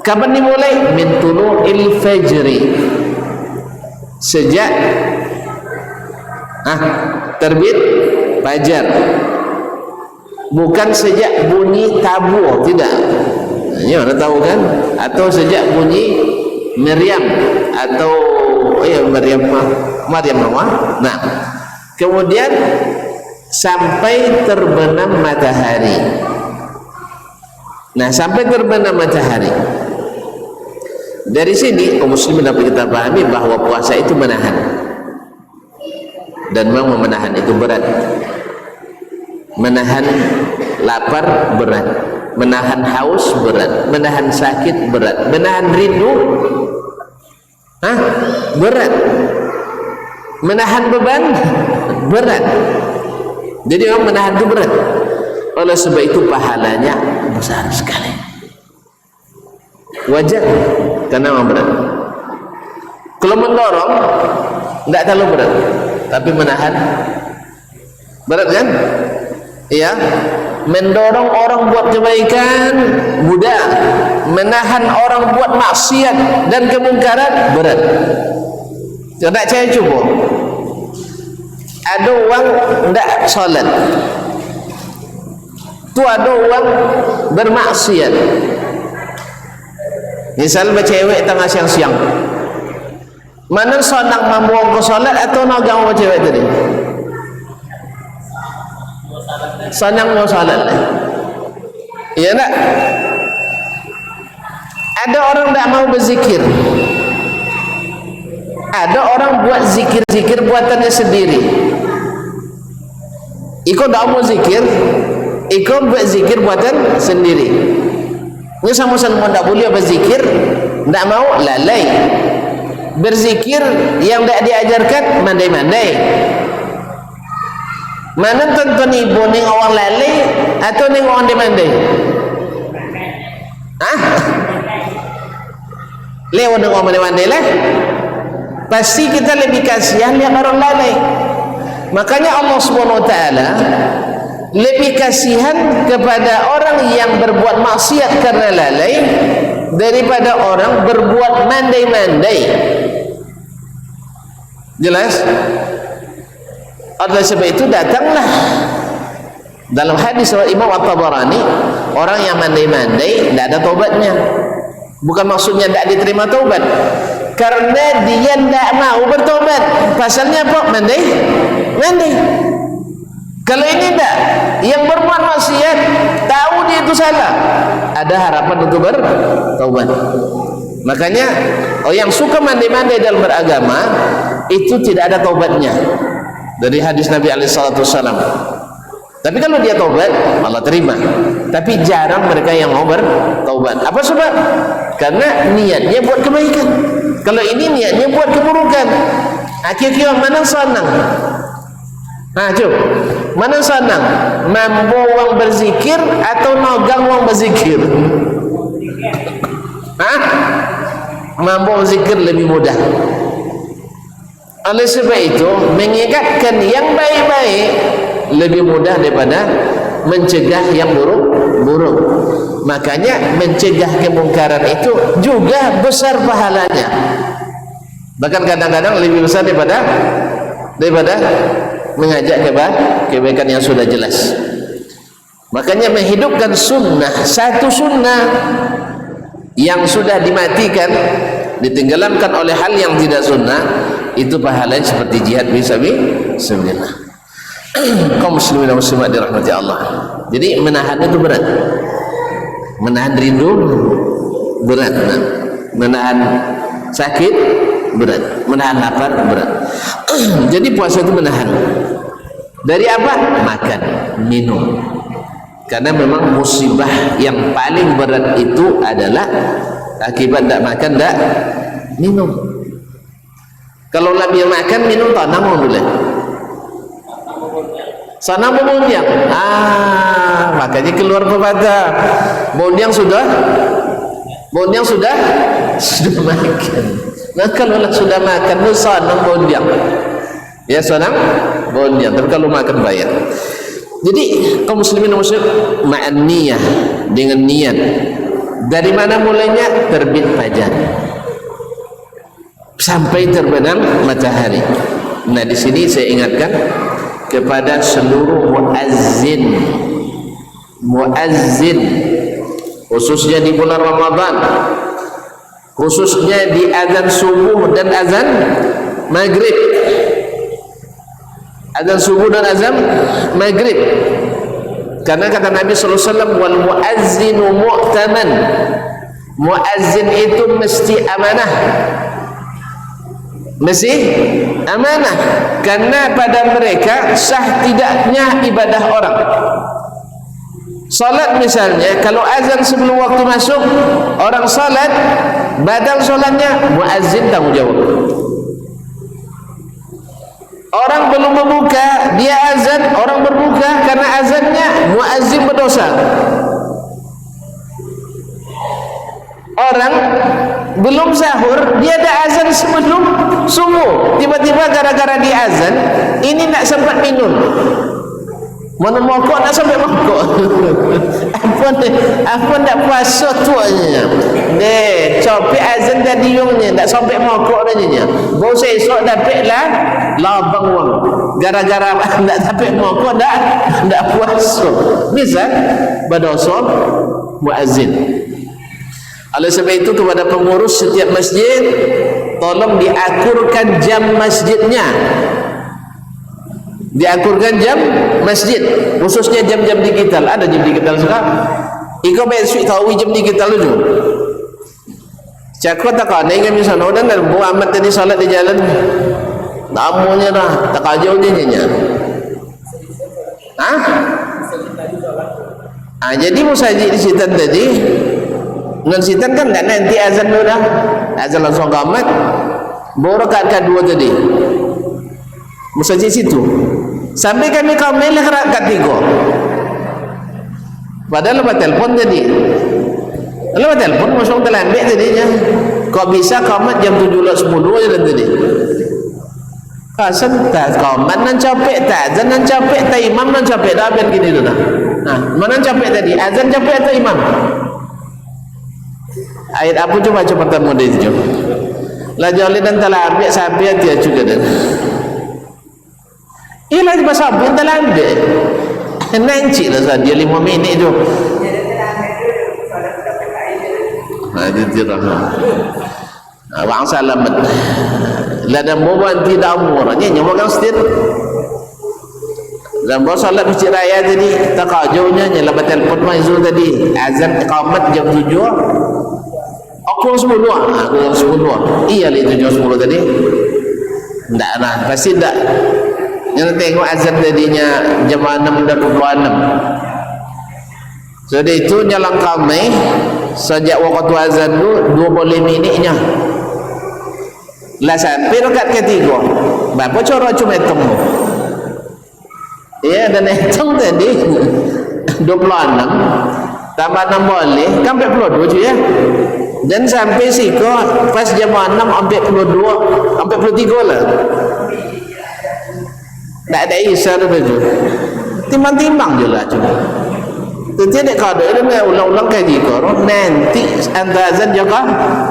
Kapan dimulai? Min tulu'il fajri, sejak terbit fajar, bukan sejak bunyi tabur, tidak. Ini mana tahu kan? Atau sejak bunyi meriam, atau meriam nama. Nah, kemudian sampai terbenam matahari. Nah, sampai terbenam matahari. Dari sini kaum muslimin dapat kita pahami bahwa puasa itu menahan. Dan memang menahan itu berat. Menahan lapar berat, menahan haus berat, menahan sakit berat, menahan rindu berat, menahan beban berat. Jadi memang menahan itu berat. Oleh sebab itu pahalanya besar sekali. Wajar karena memang berat. Kalau mendorong tidak terlalu berat, tapi menahan berat kan? Iya. Mendorong orang buat kebaikan mudah, menahan orang buat maksiat dan kemungkaran berat. Coba saya cuba. Ada orang tidak solat, tu ada orang bermaksiat. Misal bercewek tengah siang-siang, mana sonang mampu ke solat atau nagang bercewek tadi? Sonang mau solat, iya tak? Ada orang tak mau berzikir, ada orang buat zikir-zikir buatannya sendiri. Iko tak mau zikir, iko buat zikir buatan sendiri. Ini sama-sama tak boleh berzikir, tak mau lalai. Berzikir yang tak diajarkan mandai-mandai. Mana tonton ibu ni orang lalai atau ni orang mandai? Lewat dengan orang mandai-mandai lah. Pasti kita lebih kasihan lihat orang lalai. Makanya Allah Subhanahu Wa Taala lebih kasihan kepada orang yang berbuat maksiat karena lalai daripada orang berbuat mandai-mandai. Jelas? Oleh sebab itu datanglah dalam hadis riwayat Imam At-Tabarani, orang yang mandai-mandai tidak ada taubatnya. Bukan maksudnya tidak diterima taubat, karena dia tidak mau bertobat. Pasalnya apa? Mandai. Kalau ini tidak, yang berbuat maksiat tahu dia itu salah, ada harapan untuk bertaubat. Makanya yang suka mandai-mandai dalam beragama itu tidak ada taubatnya. Dari hadis Nabi SAW. Tapi kalau dia taubat, Allah terima. Tapi jarang mereka yang mau bertaubat. Apa sebab? Karena niatnya buat kebaikan. Kalau ini niatnya buat keburukan. Akhirnya mana senang? Coba, mana senang? Mampu orang berzikir atau nogang orang berzikir? Mampu berzikir lebih mudah. Oleh sebab itu mengingatkan yang baik-baik lebih mudah daripada mencegah yang buruk. Makanya mencegah kemungkaran itu juga besar pahalanya, bahkan kadang-kadang lebih besar daripada mengajak kebaikan yang sudah jelas. Makanya menghidupkan sunnah, satu sunnah yang sudah dimatikan, ditenggelamkan oleh hal yang tidak sunnah, itu pahalanya seperti jihad fisabilillah. Kaum muslimin dan muslimat dirahmati Allah. Jadi menahan itu berat, menahan rindu berat, menahan sakit berat, menahan lapar berat. Jadi puasa itu menahan dari apa? Makan, minum. Karena memang musibah yang paling berat itu adalah akibat tak makan, tak minum. Kalau lebih makan, minum, tanam boleh. Sana membunyiang. Makanya keluar pepatah, bondiang sudah makan. Nah, kalau sudah makan, sana bondiang. Ya, sana bondiang. Tapi kalau makan bayar. Jadi kaum muslimin dan muslimat, ma'an niyah, dengan niat. Dari mana mulainya? Terbit fajar sampai terbenam matahari. Nah, di sini saya ingatkan kepada seluruh muazzin, khususnya di bulan Ramadan, khususnya di azan subuh dan azan maghrib. Azan subuh dan azan maghrib, karena kata Nabi SAW, wal muazzinu mu'taman, muazzin itu mesti amanah, mesti amanah, karena pada mereka sah tidaknya ibadah orang. Salat misalnya, kalau azan sebelum waktu masuk, orang salat, batal salatnya, muazzin tanggung jawab. Orang belum berbuka, dia azan, orang berbuka, karena azannya muazzin berdosa. Orang belum sahur, dia ada azan sebelum subuh, tiba-tiba gara-gara dia azan, ini tak sempat minum, mana mokok nak sampai mokok. apa nak puasa tuanya deh, copik azan tadi yungnya tak sampai mokok tadinya, bau esok dapatlah labang wang, gara-gara tak sampai mokok tak puasa, bisa berdosa muazzin. Oleh sebab itu kepada pengurus setiap masjid, tolong diakurkan jam masjidnya, diakurkan jam masjid, khususnya jam-jam digital. Ada jam digital sekarang. Iko besok tahu jam digital tu. Cakap tak kau ni kami sana dan buat amat tadi salat di jalan. Namunya dah tak kajau dia nya. Jadi musajid di sitan tadi. Non sitan kan tak nanti azan dulu dah. Azan langsung qamat. Baru rakaat kedua tadi. Musajid situ. Sampai kami kamil rakaat 3. Padahal lepas telefon tadi. Lepas telefon masuk terlambat tadinya. Kok bisa qamat jam 7.10 je tadi. Kasan tak qamat nan capek tak, azan nan capek tak, imam nan capek dah ben gini tu dah. Mana capek tadi? Azan capek atau imam? Ayat apa coba pertama dia itu? La jali dan telah ambil sampai dia juga dah. Ialah bahasa pun telah ambil. Nanti lah dia 5 minit tu. Itu tidak. Bang salamat. La dan bawa tidak umurnya nyawa kan setir. Dan bawa salat masjid raya tadi tak kajaunya nyala telefon maizul tadi. Azan iqamat jam 7. Aku 10. Aku 10. Iya itu jam 10 tadi. Enggak lah, pasti enggak. Yang tengok azan tadinya jam 6 dan 26. Jadi itu jalan kami sejak waktu azan tu 25 minitnya. Lah sampai rakaat ketiga. Bapa cara cuma hitung. Ya dan hitung tadi 26 tambah 6 boleh kan 42 je ya. Dan sampai siko pas jam 6 sampai 42 sampai 43 lah. Tak ada isa tu baju. Timbang-timbang je lah cuma. Jadi dek kau ada ni ulang-ulang kaji kau. Nanti antara azan juga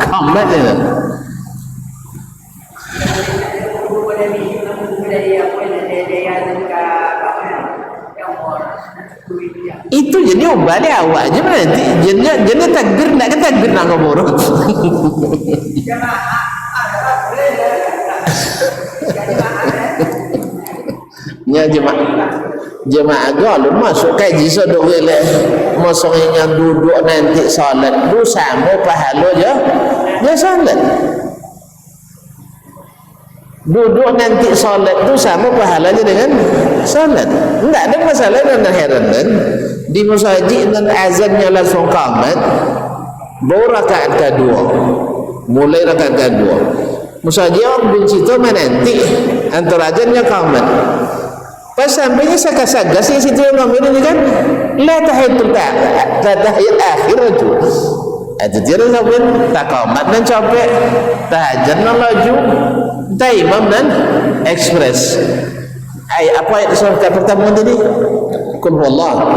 kamat je. Itu jadi obat dia awak je nanti jenis takbir nak ke takbir nak ngobor. Nya jemaah gol masuk kaji sodok le masuknya duduk nanti salat du sama pahala je dia salat duduk nanti salat tu sama pahalanya dengan salat. Enggak ada masalah dan heran kan di masjid dan azannya langsung qamat baru rakaat kedua mulai rakaat kedua masjid orang benci tu nanti antara azannya qamat pas sampainya sagas-sagas yang situ yang ngambil ini kan la tahiyatul tahiyat akhir tu itu dia sampai tak qamat dan capek tahajud dan laju tak imam dan ekspres. Apa ayat surat pertama tadi? Qul huwallah.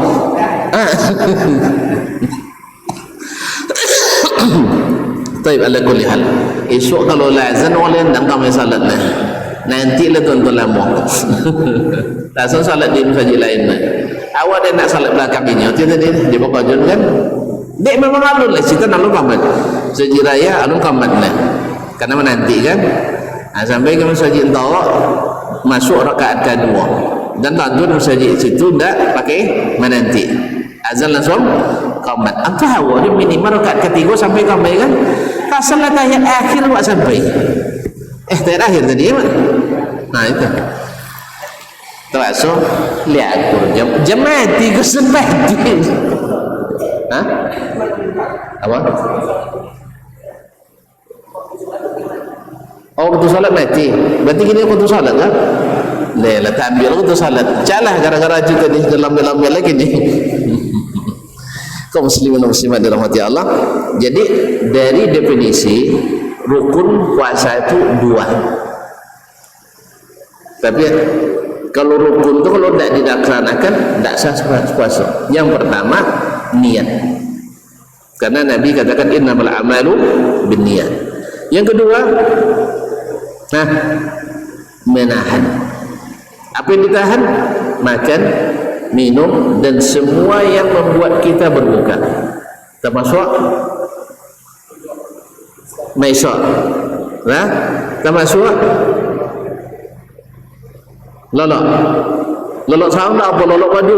Baik, ala kulli hal. Esok kalau azan oleh ndang kami salat nah. Nanti lah tuan-tuan lama. Tak salat di masjid lain nah. Awak dah nak salat belakang ini. Tiada dia bawa jun kan? Dek memang alun lah cerita alun kamat. Sejiraya alun kamat nah. Karena menanti kan? Sampai ke masjid tahu masuk rakaat kedua dan tuan-tuan masjid situ tak pakai menanti. Azan langsung qamat. Angka awak ni minimal rakaat ketiga sampai qamat kan? Pasal tahiyat akhir awak sampai. Tahiyat akhir tadi kan? Nah itu. Termasuk lihat jemaah tiga sempat. Hah? Apa? Oh betul salat mati. Berarti kini betul salat kan? Lelah tak ambil betul salat. Calah gara-gara juga ni dalam lagi ni. Kaum muslimin dan muslimat dirahmati Allah. Jadi dari definisi rukun puasa itu dua. Tapi kalau rukun itu kalau tidak dilaksanakan tidak sah puasa. Yang pertama niat. Karena Nabi katakan innamal a'malu binniyat. Yang kedua menahan. Apa yang ditahan? Makan, minum dan semua yang membuat kita berbuka. Termasuk maisha. Termasuk lolok sauna apa lolok baju.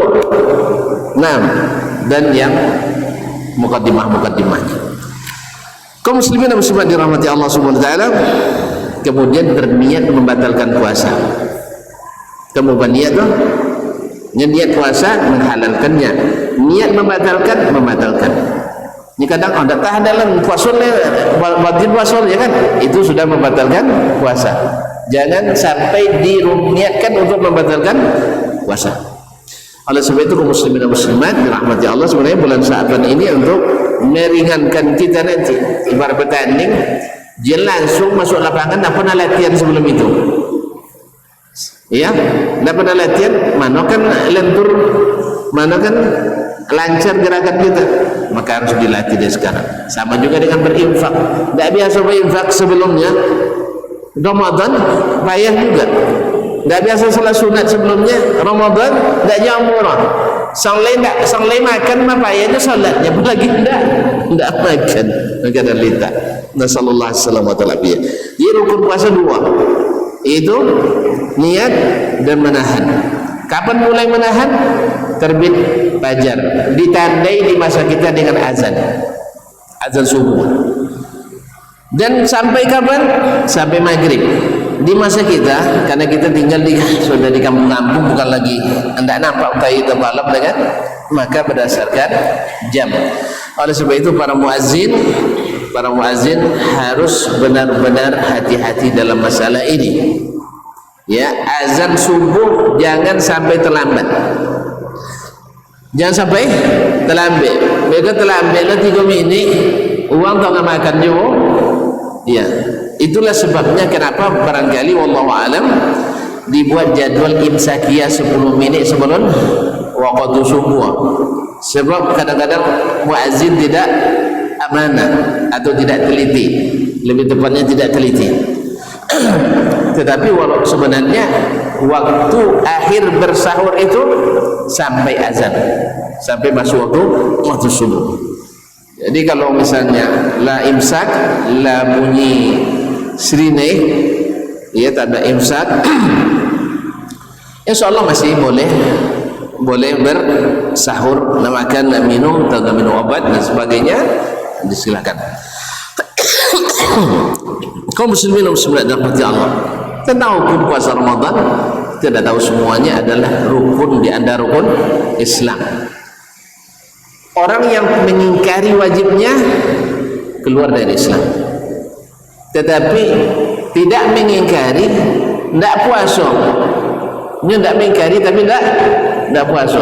Dan yang mukaddimahnya. Kaum muslimin dan muslimat dirahmati Allah Subhanahu wa taala, kemudian berniat membatalkan puasa. Kamu berniat tu, niat puasa menghalalkannya, niat membatalkan. Ini kadang ada tahan dalam puasa ni, batin puasa ya kan? Itu sudah membatalkan puasa. Jangan sampai diniatkan untuk membatalkan puasa. Oleh sebab itu kaum muslimin dan muslimat dirahmati Allah, sebenarnya bulan Sya'ban ini untuk meringankan kita nanti ibarat bertanding dia langsung masuk lapangan tak pernah latihan sebelum itu ya tak pernah latihan mana kan lentur mana kan lancar gerakan kita maka harus dilatih dari sekarang. Sama juga dengan berinfak, tak biasa berinfak sebelumnya Ramadan payah juga, tak biasa salat sunat sebelumnya Ramadan tak jamurah. Sang lain makan mah payahnya salatnya apalagi tidak makan maka dan lita. Nasallallahu alaihi wasallam. Jadi rukun puasa dua, itu niat dan menahan. Kapan mulai menahan? Terbit fajar, ditandai di masa kita dengan azan subuh. Dan sampai kapan? Sampai maghrib. Di masa kita, karena kita tinggal sudah di kampung-kampung, bukan lagi tidak nampak utai itu malam kan? Maka berdasarkan jam. Oleh sebab itu para muazzin harus benar-benar hati-hati dalam masalah ini. Ya, azan subuh jangan sampai terlambat. Jangan sampai terlambat. Mereka terlambatlah 3 minit, uang tak nak makan juga. Ya, itulah sebabnya kenapa barangkali wallahu alam dibuat jadwal imsakiyah 10 minit sebelum waktu subuh. Sebab kadang-kadang muazzin tidak amanah atau tidak teliti, lebih tepatnya tidak teliti. Tetapi walau sebenarnya waktu akhir bersahur itu sampai azan, sampai masuk waktu subuh. Jadi kalau misalnya la imsak, la bunyi sirine, ya tanda imsak, insyaallah masih boleh bersahur, nak makan, nak minum, atau nak minum obat dan sebagainya, disilakan. Kaum muslimin dan muslimat dirahmati Allah, tentang hukum puasa Ramadan tidak tahu semuanya adalah rukun di antara rukun Islam. Orang yang mengingkari wajibnya keluar dari Islam, tetapi tidak mengingkari tidak puasa. Dia tidak mengingkari tapi tidak puasa.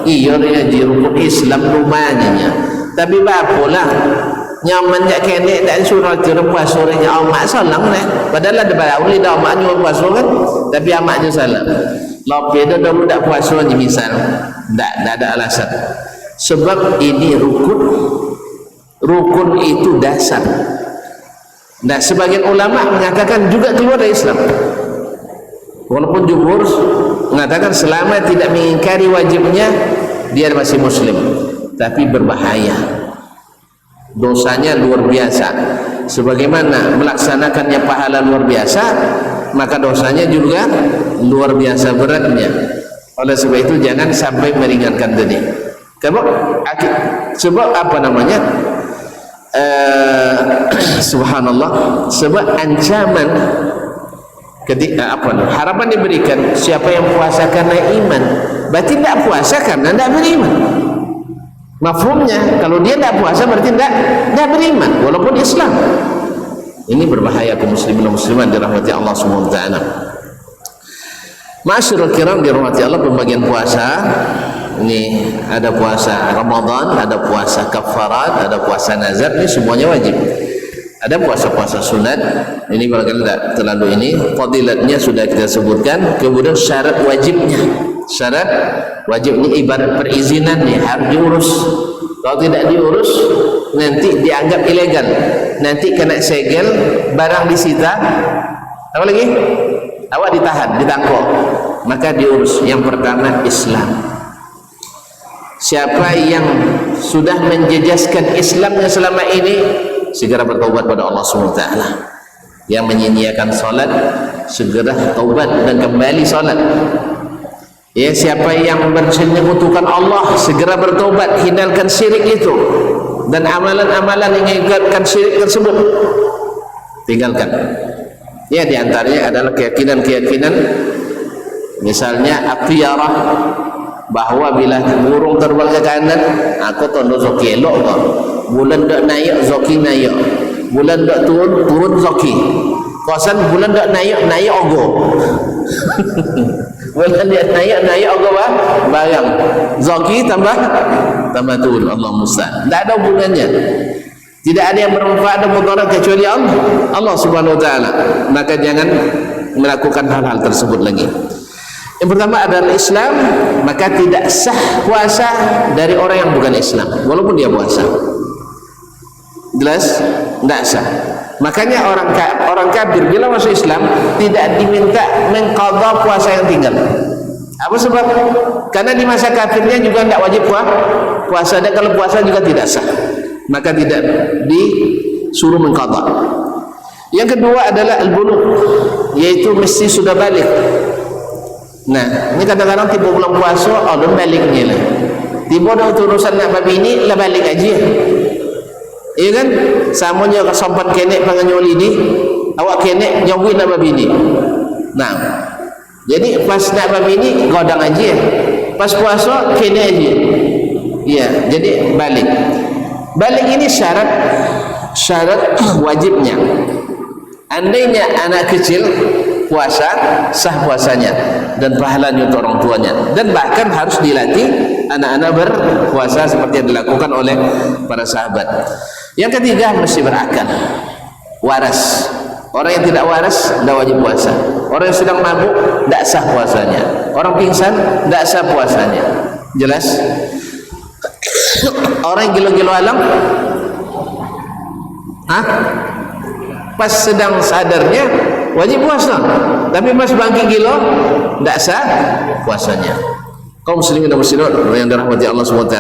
Iya dia di rukun Islam rumahnya, tapi apalah nyaman jak kene tak suruh turun puasa orangnya amak salang lah. Padahal ada bauli dah amak nyuruh puasa kan, tapi amak je salah. Lope dah dulu tak puasa je misal, tak ada alasan. Sebab ini rukun itu dasar. Nah, sebagian ulama mengatakan juga keluar dari Islam. Walaupun jumhur mengatakan selama tidak mengingkari wajibnya dia masih muslim, tapi berbahaya. Dosanya luar biasa. Sebagaimana melaksanakannya pahala luar biasa, maka dosanya juga luar biasa beratnya. Oleh sebab itu jangan sampai meringankan diri. Sebab apa namanya? Subhanallah, sebab ancaman ketika harapan diberikan siapa yang puasa karena iman, berarti tidak puasa karena tidak beriman. Mafhumnya kalau dia tidak puasa berarti tidak beriman walaupun Islam. Ini berbahaya kaum muslimin dan muslimat dirahmati Allah Subhanahu wa taala. Ma'asyiral kiram dirahmati Allah, pembagian puasa ini ada puasa Ramadan, ada puasa kafarat, ada puasa nazar, ini semuanya wajib. Ada puasa-puasa sunat, ini barangkali tidak terlalu ini, fadilatnya sudah kita sebutkan. Kemudian syarat wajibnya, syarat wajibnya ibarat perizinan nih, harus diurus. Kalau tidak diurus nanti dianggap ilegal, nanti kena segel, barang disita, apa lagi? Awak ditahan, ditangkap. Maka diurus. Yang pertama Islam. Siapa yang sudah menjejaskan Islamnya selama ini, segera bertaubat pada Allah SWT. Yang menyia-nyiakan salat, segera taubat dan kembali salat. Ya, siapa yang menyekutukan Allah, segera bertaubat, hindarkan syirik itu, dan amalan-amalan yang mengingatkan syirik tersebut tinggalkan. Ya, diantaranya adalah keyakinan-keyakinan, misalnya at-tiyarah, bahwa bila burung terbang ke kanan, aku tondo zoki elok kok. Bulan dak naik zoki naik, bulan dak turun zoki. Kosan bulan dak naik ogo. Bulan dia naik ogo bah barang. Zoki tambah turun. Allah musta'an. Tak ada hubungannya. Tidak ada yang bermanfaat dan mudarat kecuali Allah Subhanahu wa taala. Maka jangan melakukan hal-hal tersebut lagi. Yang pertama adalah Islam, maka tidak sah puasa dari orang yang bukan Islam walaupun dia puasa. Jelas? Tidak sah. Makanya orang kafir bila masuk Islam tidak diminta mengqadha puasa yang tinggal. Apa sebab? Karena di masa kafirnya juga tidak wajib puasa, dan kalau puasa juga tidak sah, maka tidak disuruh mengqadha. Yang kedua adalah al-bulugh, yaitu mesti sudah balik. Nah, ini kadang-kadang tiba bulan puasa, dan baliknya lah. Tiba dah urusan nak babi ini, lah balik aja. Iya kan? Samanya kesampan kenek panganyoli ni, awak kenek jauhin nak babi ini. Nah, jadi pas nak babi ini, godang aja. Pas puasa, kenek aja. Iya, jadi balik. Balik ini syarat wajibnya. Andainya anak kecil puasa, sah puasanya dan pahalanya untuk orang tuanya, dan bahkan harus dilatih anak-anak berpuasa seperti yang dilakukan oleh para sahabat. Yang ketiga, mesti berakal, waras. Orang yang tidak waras tidak wajib puasa. Orang yang sedang mabuk tidak sah puasanya. Orang pingsan tidak sah puasanya. Jelas? Orang yang gilo-gilo alam, pas sedang sadarnya wajib puasa, tapi pas bangkit gilo tidak sah puasanya. Kaum muslimin dan muslimat yang dirahmati Allah SWT.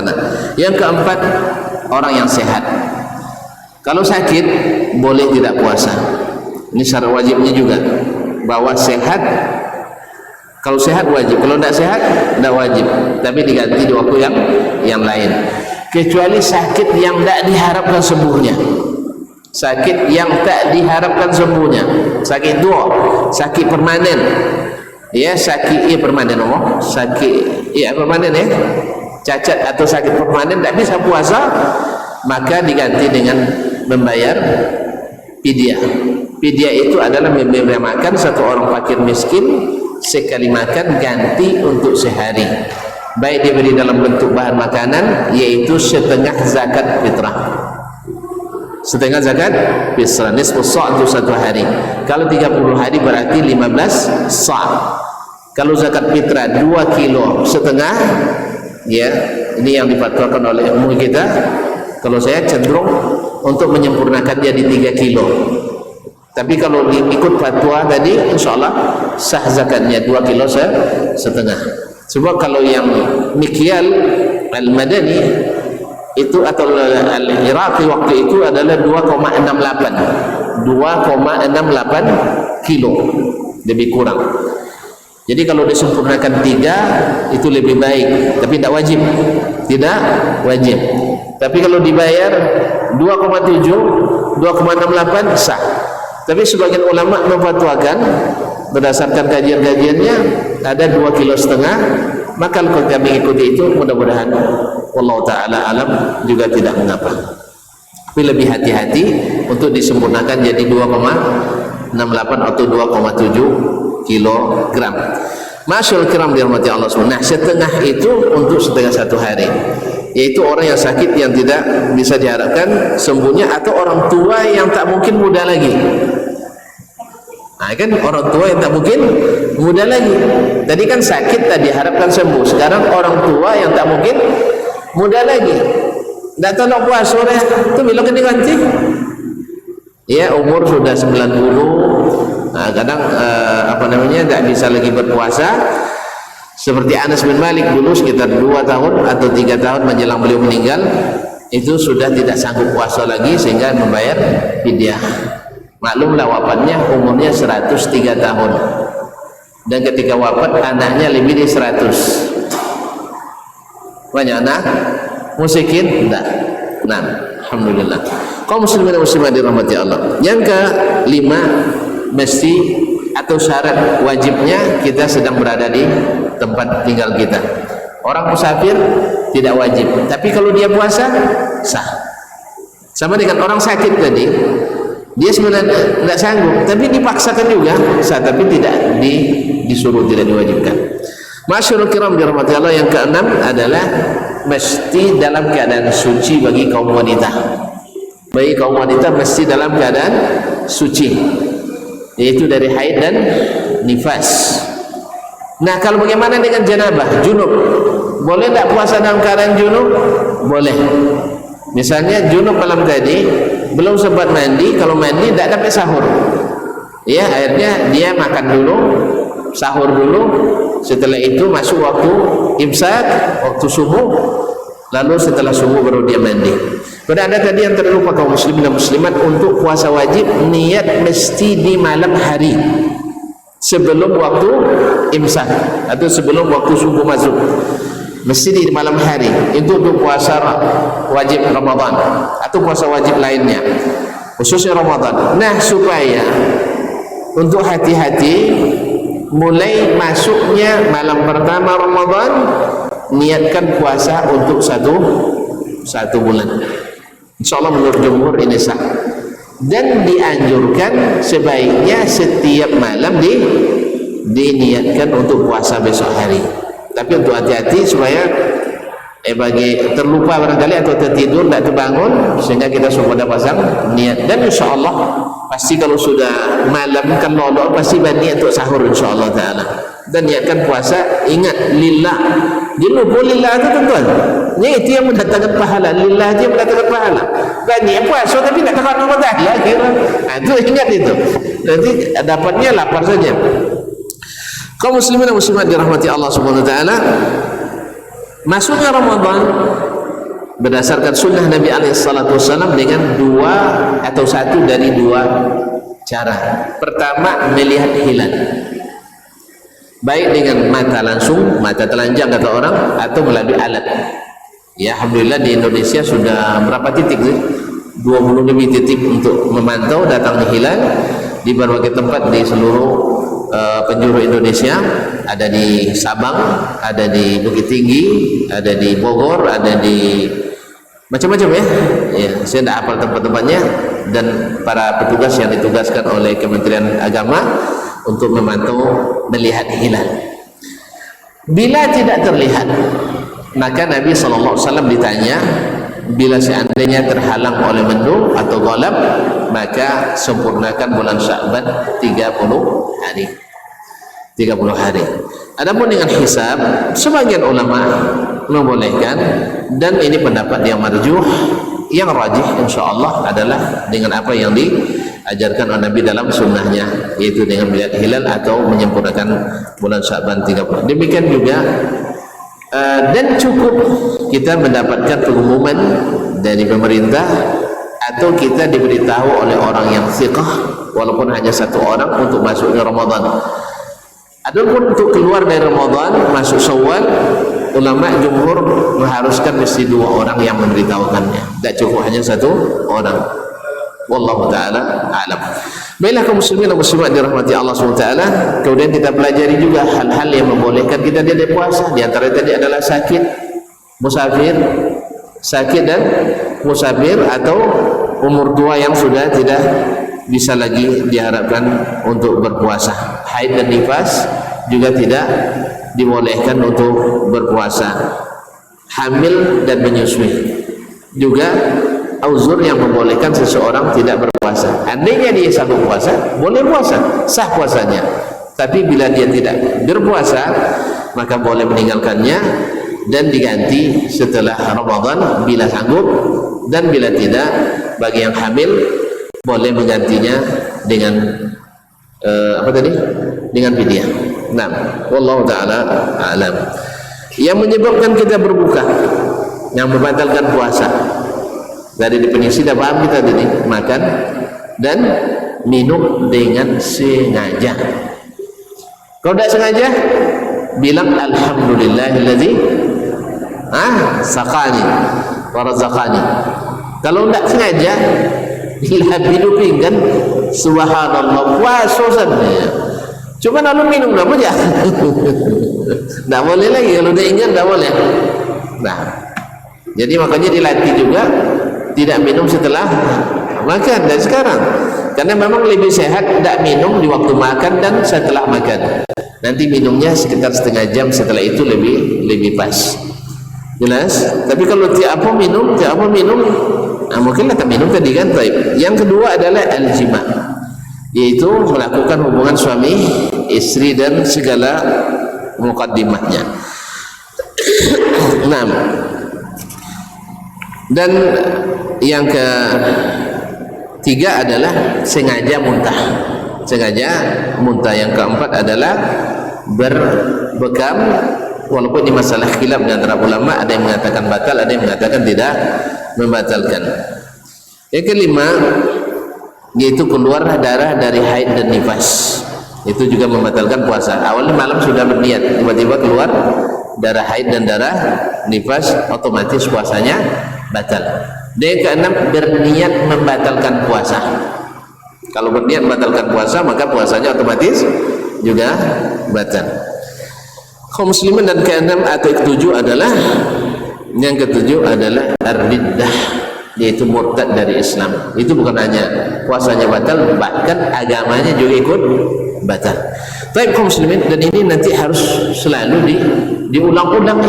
Yang keempat, orang yang sehat. Kalau sakit boleh tidak puasa. Ini syarat wajibnya juga, bahwa sehat. Kalau sehat wajib, kalau tidak sehat tidak wajib, tapi diganti di waktu yang lain. Kecuali sakit yang tidak diharapkan sembuhnya. Sakit yang tak diharapkan sembuhnya. Sakit dua, sakit permanen. Ya, sakit permanen, sakit permanen ya, cacat atau sakit permanen tidak bisa puasa, maka diganti dengan membayar fidyah. Fidyah itu adalah memberi makan satu orang fakir miskin sekali makan, ganti untuk sehari, baik diberi dalam bentuk bahan makanan, yaitu setengah zakat fitrah. Setengah zakat fitrah, nisfu sa' untuk satu hari. Kalau 30 hari berarti 15 sa'. Kalau zakat fitrah 2 kilo setengah, ya, ini yang difatwakan oleh MUI kita. Kalau saya cenderung untuk menyempurnakan jadi 3 kilo. Tapi kalau ikut fatwa tadi, insya Allah sah zakatnya 2 kilo setengah. Sebab kalau yang mikyal al-madani itu atau al-iraqi waktu itu adalah 2,68 kilo, lebih kurang. Jadi kalau disempurnakan 3 itu lebih baik, tapi tidak wajib. Tidak wajib. Tapi kalau dibayar 2,7, 2,68 sah. Tapi sebagian ulama memfatwakan berdasarkan kajian-kajiannya ada 2,5 kilo. Maka kalau kami ikuti itu, mudah-mudahan wallahu taala alam juga tidak mengapa. Tapi lebih hati-hati untuk disempurnakan jadi 2,68 atau 2,7 kilogram. Masyaallah kiram dirahmati Allah SWT. Nah, setengah itu untuk setengah satu hari, yaitu orang yang sakit yang tidak bisa diharapkan sembuhnya, atau orang tua yang tak mungkin muda lagi. Nah, kan orang tua yang tak mungkin muda lagi. Tadi kan sakit tak diharapkan sembuh, sekarang orang tua yang tak mungkin muda lagi. Tak tahu nak puasa sore tu bila kena ganti. Ya, umur sudah 90. Nah, kadang tak bisa lagi berpuasa. Seperti Anas bin Malik dulu sekitar 2 tahun atau 3 tahun menjelang beliau meninggal, itu sudah tidak sanggup puasa lagi sehingga membayar fidyah. Maklumlah wafatnya umurnya 103 tahun. Dan ketika wafat anaknya lebih dari 100. Banyak anak musikin? Tidak. Nah, alhamdulillah. Kaum muslimin dan muslimat dirahmati Allah. Yang kelima, mesti atau syarat wajibnya kita sedang berada di tempat tinggal kita. Orang musafir tidak wajib, tapi kalau dia puasa sah. Sama dengan orang sakit tadi, dia sebenarnya tidak sanggup, tapi dipaksakan juga sah, tapi tidak disuruh, tidak diwajibkan. Masyaallah kiram dirahmati Allah. Yang keenam adalah mesti dalam keadaan suci bagi kaum wanita. Bagi kaum wanita mesti dalam keadaan suci, yaitu dari haid dan nifas. Nah, kalau bagaimana dengan janabah, junub? Boleh tak puasa dalam keadaan junub? Boleh. Misalnya junub malam tadi belum sempat mandi, kalau mandi tidak dapat sahur, ya akhirnya dia makan dulu, sahur dulu, setelah itu masuk waktu imsak, waktu subuh, lalu setelah subuh baru dia mandi. Pada ada tadi yang terlupa kaum muslimin dan muslimat, untuk puasa wajib niat mesti di malam hari sebelum waktu imsak atau sebelum waktu subuh masuk, mesti di malam hari. Itu untuk puasa wajib Ramadan atau puasa wajib lainnya, khususnya Ramadan. Nah, supaya untuk hati-hati, mulai masuknya malam pertama Ramadan niatkan puasa untuk satu bulan. InsyaAllah menurut jumhur ini sah, dan dianjurkan sebaiknya setiap malam diniatkan untuk puasa besok hari. Tapi untuk hati-hati supaya bagi terlupa barangkali atau tertidur tidak terbangun, sehingga kita semua dah pasang niat. Dan insyaAllah pasti kalau sudah malam kan lolok pasti berniat untuk sahur insyaAllah ta'ala. dan niatkan puasa, ingat lillah. Dia lupa lillah itu tuan-tuan. Itu yang mendatangkan pahala. Lillah itu yang mendatangkan pahala. Bukan niat puasa tapi nak takut nama ta'ala kira. Itu ingat itu. Nanti dapatnya lapar saja. Kaum muslimin dan muslimat dirahmati Allah Subhanahu wa taala, masuknya Ramadan berdasarkan sunnah Nabi SAW dengan satu dari dua cara. Pertama, melihat hilal, baik dengan mata langsung, mata telanjang kata orang, atau melalui alat. Ya, alhamdulillah di Indonesia sudah berapa titik sih? 20 lebih titik untuk memantau datangnya hilal di berbagai tempat di seluruh penjuru Indonesia. Ada di Sabang, ada di Bukit Tinggi, ada di Bogor, ada di macam-macam ya. Saya tidak hafal tempat-tempatnya, dan para petugas yang ditugaskan oleh Kementerian Agama untuk memantau melihat hilal. Bila tidak terlihat, maka Nabi SAW ditanya, bila seandainya terhalang oleh mendung atau ghalab, maka sempurnakan bulan Sya'ban 30 hari. 30 hari. Adapun dengan hisab, sebagian ulama membolehkan, dan ini pendapat yang marjuh, yang rajih insyaallah adalah dengan apa yang diajarkan oleh Nabi dalam sunnahnya, yaitu dengan melihat hilal atau menyempurnakan bulan Sya'ban 30. Demikian juga dan cukup kita mendapatkan pengumuman dari pemerintah atau kita diberitahu oleh orang yang thiqah, walaupun hanya satu orang, untuk masuknya Ramadan. Adapun untuk keluar dari Ramadan masuk Syawal, ulama jumhur mengharuskan mesti dua orang yang memberitahukannya, tidak cukup hanya satu orang. Wallahu ta'ala a'lam. Baiklah kaum muslimin dan muslimat dirahmati Allah SWT, kemudian kita pelajari juga hal-hal yang membolehkan kita tidak puasa. Di antara tadi adalah sakit, musafir, sakit dan musafir, atau umur tua yang sudah tidak bisa lagi diharapkan untuk berpuasa. Haid dan nifas juga tidak dibolehkan untuk berpuasa. Hamil dan menyusui juga uzur yang membolehkan seseorang tidak berpuasa. Andainya dia sanggup puasa, boleh puasa, sah puasanya. Tapi bila dia tidak berpuasa, maka boleh meninggalkannya dan diganti setelah Ramadan bila sanggup, dan bila tidak, bagi yang hamil boleh menggantinya dengan dengan fidyah. Nah, wallahu taala a'lam. Yang menyebabkan kita berbuka, yang membatalkan puasa, dari definisi dah paham kita tadi, makan dan minum dengan sengaja. Kalau tidak sengaja, bilang alhamdulillahilladzi sakani wa razaqani. Kalau tidak sengaja, bila hidupin kan subhanallah, puasa saja. Cuma lalu minum dah aja. Tak boleh lagi kalau dah ingat, tak boleh. Nah, jadi makanya dilatih juga tidak minum setelah makan dan sekarang, karena memang lebih sehat tidak minum di waktu makan dan setelah makan. Nanti minumnya sekitar setengah jam setelah itu lebih pas. Jelas? Tapi kalau tiap apa minum, mungkin tak minum tadi kan. Baik. Yang kedua adalah al-jima', yaitu melakukan hubungan suami istri dan segala mukaddimahnya. Nah, dan yang ketiga adalah sengaja muntah. Yang keempat adalah berbekam, walaupun ini masalah khilaf di antara ulama, ada yang mengatakan batal, ada yang mengatakan tidak membatalkan. Yang kelima, yaitu keluar darah dari haid dan nifas, itu juga membatalkan puasa. Awalnya malam sudah berniat, tiba-tiba keluar darah haid dan darah nifas, otomatis puasanya batal. Dan yang keenam, berniat membatalkan puasa. Kalau berniat membatalkan puasa, maka puasanya otomatis juga batal. Kaum muslimin, dan keenam atau ketujuh adalah ar-riddah, yaitu murtad dari Islam. Itu bukan hanya puasanya batal, bahkan agamanya juga ikut batal. Baik kaum muslimin, dan ini nanti harus selalu diulang-ulang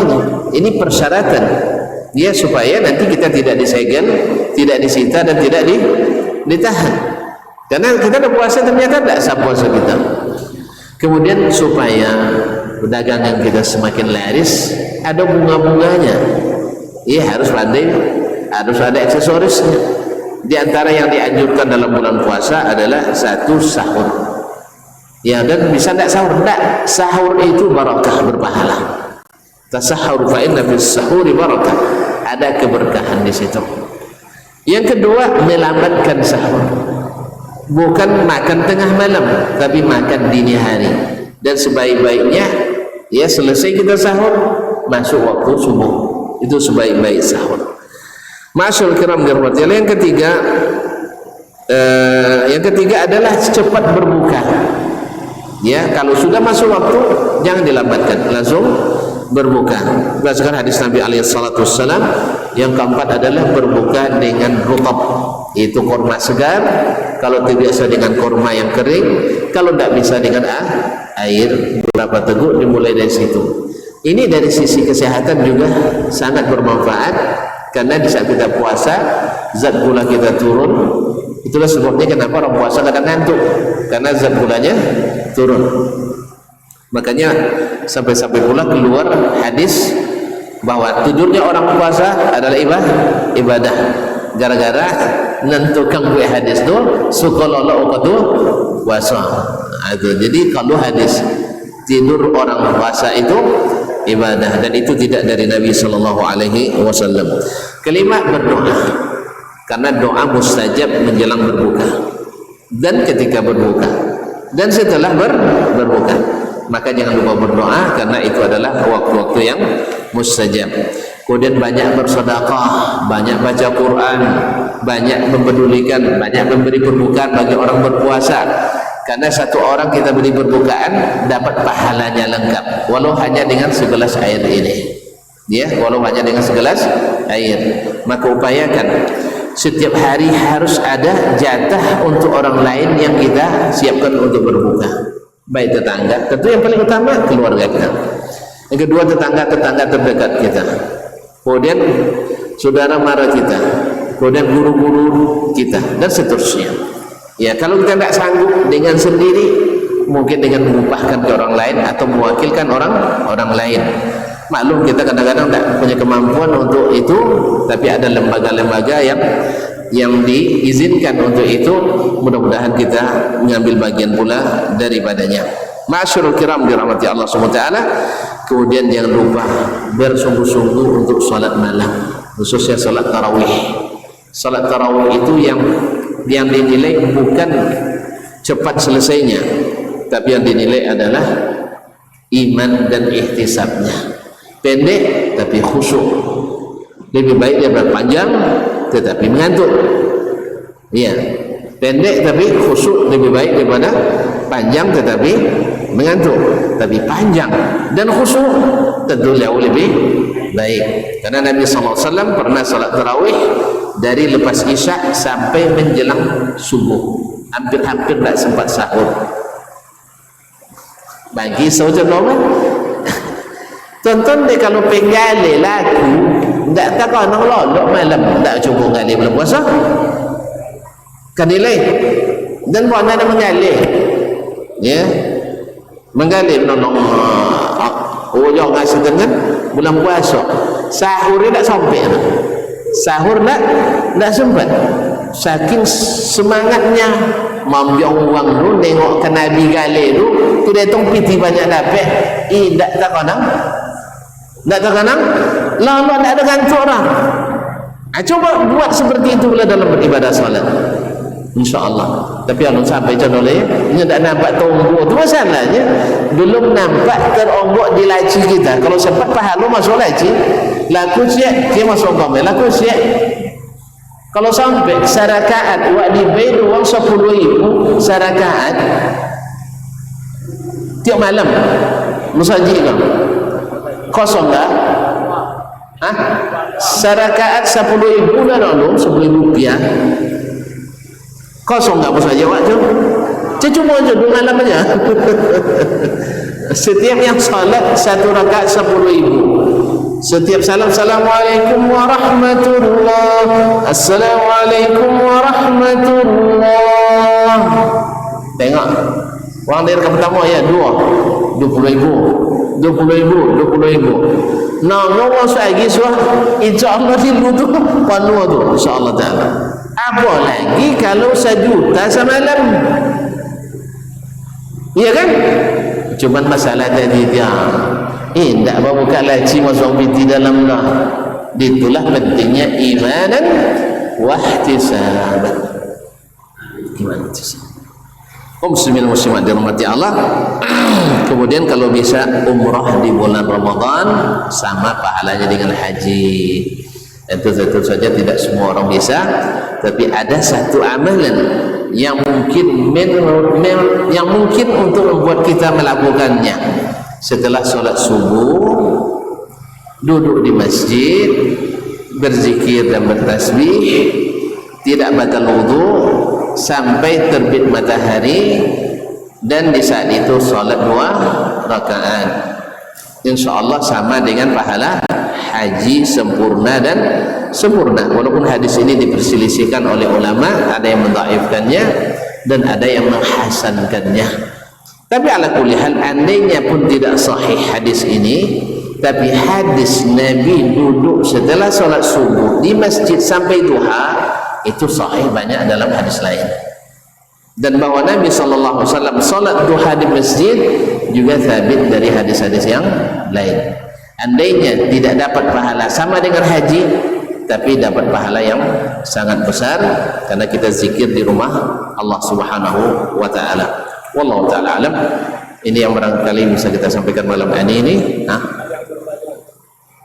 ini persyaratan ya, supaya nanti kita tidak disegel, tidak disita, dan tidak ditahan. Karena kita ada puasa ternyata tidak sah puasa kita. Kemudian supaya perdagangan kita semakin laris, ada bunga-bunganya. Iya, harus pandai, harus ada aksesorisnya. Di antara yang dianjurkan dalam bulan puasa adalah satu, sahur. Ya, dan bisa tidak sahur? Tidak, sahur itu barakah, berpahala. Tasahhur fa inna fis sahuri barakah, ada keberkahan di situ. Yang kedua, melambatkan sahur. Bukan makan tengah malam, tapi makan dini hari. Dan sebaik-baiknya, ya selesai kita sahur, masuk waktu subuh. Itu sebaik-baik sahur. Masyaallah kiram dirahmati Allah. Yang ketiga adalah cepat berbuka. Ya, kalau sudah masuk waktu, jangan dilambatkan, langsung berbuka. Berdasarkan hadis Nabi alaihi salatu wassalam, yang keempat adalah berbuka dengan rutab, itu kurma segar. Kalau terbiasa dengan kurma yang kering, kalau tidak bisa dengan air beberapa teguk, dimulai dari situ. Ini dari sisi kesehatan juga sangat bermanfaat, karena di saat kita puasa zat gula kita turun. Itulah sebabnya kenapa orang puasa kadang ngantuk, karena zat gulanya turun. Makanya sampai-sampai pula keluar hadis bahwa tidurnya orang puasa adalah ibadah. Gara-gara nentukan buat hadis tu sukololo ukatu puasa. Jadi kalau hadis tidur orang puasa itu ibadah, dan itu tidak dari Nabi sallallahu alaihi wasallam. Kelima, berdoa. Karena doa mustajab menjelang berbuka dan ketika berbuka dan setelah berbuka. Maka jangan lupa berdoa, karena itu adalah waktu-waktu yang mustajab. Kemudian banyak bersedekah, banyak baca Quran, banyak mempedulikan, banyak memberi perbukaan bagi orang berpuasa. Karena satu orang kita beri perbukaan dapat pahalanya lengkap, walau hanya dengan segelas air ini. Ya, walau hanya dengan segelas air. Maka upayakan setiap hari harus ada jatah untuk orang lain yang kita siapkan untuk berbuka. Baik tetangga, tentu yang paling utama keluarga kita. Yang kedua, tetangga-tetangga terdekat kita. Kemudian saudara mara kita, kemudian guru-guru kita, dan seterusnya. Ya, kalau kita tidak sanggup dengan sendiri, mungkin dengan mengumpahkan ke orang lain atau mewakilkan orang lain. Maklum kita kadang-kadang tidak punya kemampuan untuk itu, tapi ada lembaga-lembaga yang diizinkan untuk itu. Mudah-mudahan kita mengambil bagian pula daripadanya. Ma'asyiral kiram dirahmati Allah Subhanahu wa taala. Kemudian jangan lupa bersungguh-sungguh untuk salat malam, khususnya salat tarawih. Salat tarawih itu yang dinilai bukan cepat selesainya, tapi yang dinilai adalah iman dan ihtisabnya. Pendek tapi khusyuk. Lebih baik dia berpanjang tetapi mengantuk. Iya, pendek tapi khusyuk lebih baik daripada panjang tetapi mengantuk. Tapi panjang dan khusyuk tentu jauh lebih baik. Karena Nabi SAW pernah salat tarawih dari lepas isya sampai menjelang subuh, hampir-hampir tak sempat sahur. Bagi saudara normal, tonton deh kalau penggale lagu, tak tahu nak lolok malam, tak cuba gali bulan puasa, kan nilai dan bukan ada menggali, ya, menggali menolong. Yang ngasih dengan bulan puasa, sahur tak sampai, sahur tak sempat, saking semangatnya membiang uang tu, tengok ke Nabi gali tu, tu datang piti banyak dapat, tak kanang, lalu tak ada gantung orang. Coba buat seperti itu pula dalam beribadah salat, insyaAllah. Tapi kalau sampai contoh ini tak nampak tonggok tu masalahnya, belum nampak teronggok di laci kita. Kalau sempat pahala masuk laci, laku siap dia masuk kamar, laku siap. Kalau sampai sarakaat wak dibayar uang 10.000 sarakaat tiap malam musajid kan kosong tak? Sarakaat 10.000 dah dong, 10.000 rupiah kosong tak musajid wak tu? Cuma je 2 malam aja. Setiap yang salat 1 rakaat 10.000. Setiap salam, assalamualaikum warahmatullah, assalamualaikum warahmatullah. Tengok Wang dari pertama ya 20 ribu. Nah, ngomong lagi insya-Allah dulu tu penuh tu insya-Allah taala. Apa lagi kalau 1 juta semalam? Iya kan? Cuman masalah tadi dia. Tak mau buka laci masuk binti dalam lah. Itulah pentingnya imanan wa ihtisaban. Iman ihtisaban. Muslimin muslimat dirahmati Allah. Kemudian kalau bisa umrah di bulan Ramadan sama pahalanya dengan haji. Itu tentu saja tidak semua orang bisa, tapi ada satu amalan yang mungkin untuk membuat kita melakukannya. Setelah sholat subuh, duduk di masjid, berzikir dan bertasbih, tidak batal wudu sampai terbit matahari, dan di saat itu sholat 2 rakaat. InsyaAllah sama dengan pahala haji sempurna dan sempurna. Walaupun hadis ini diperselisihkan oleh ulama, ada yang mendhaifkannya dan ada yang menghasankannya. Tapi ala kulli hal, andainya pun tidak sahih hadis ini, tapi hadis Nabi duduk setelah sholat subuh di masjid sampai duha, itu sahih banyak dalam hadis lain. Dan bahwa Nabi SAW sholat duha di masjid juga sabit dari hadis-hadis yang lain. Andainya tidak dapat pahala sama dengan haji, tapi dapat pahala yang sangat besar karena kita zikir di rumah Allah Subhanahu wa taala. Wallahu taala alam. Ini yang barangkali bisa kita sampaikan malam ini.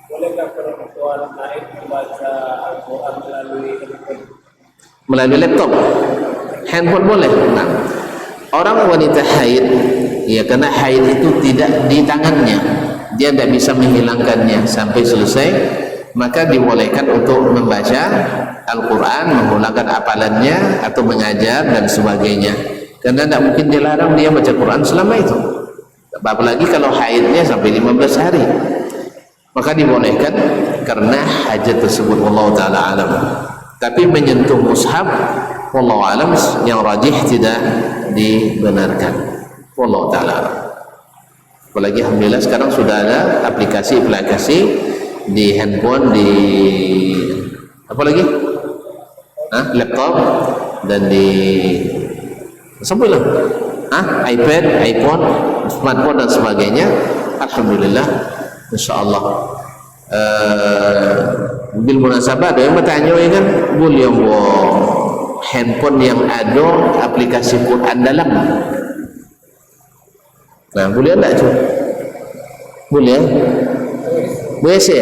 Bolehkah perempuan haid membaca Al-Quran melalui laptop? Handphone boleh. Nah, orang wanita haid, ya, karena haid itu tidak di tangannya, dia tidak bisa menghilangkannya sampai selesai, maka dibolehkan untuk membaca Al-Quran, mengulangkan hafalannya atau mengajar dan sebagainya. Karena tidak mungkin dilarang dia baca Quran selama itu, apalagi kalau haidnya sampai 15 hari, maka dibolehkan karena hajat tersebut. Wallahu ta'ala alam. Tapi menyentuh mushaf, wallahu alam, yang rajih tidak dibenarkan. Wallahu ta'ala alam. Apalagi alhamdulillah sekarang sudah ada aplikasi di handphone, di apalagi laptop, dan di sampai lah iPad, iPhone, smartphone dan sebagainya. Alhamdulillah, insyaallah. Bil munasabah ada yang bertanya kan, boleh buat handphone yang ada aplikasi Quran dalam? Nah, boleh tak tu? Boleh? Boleh sih?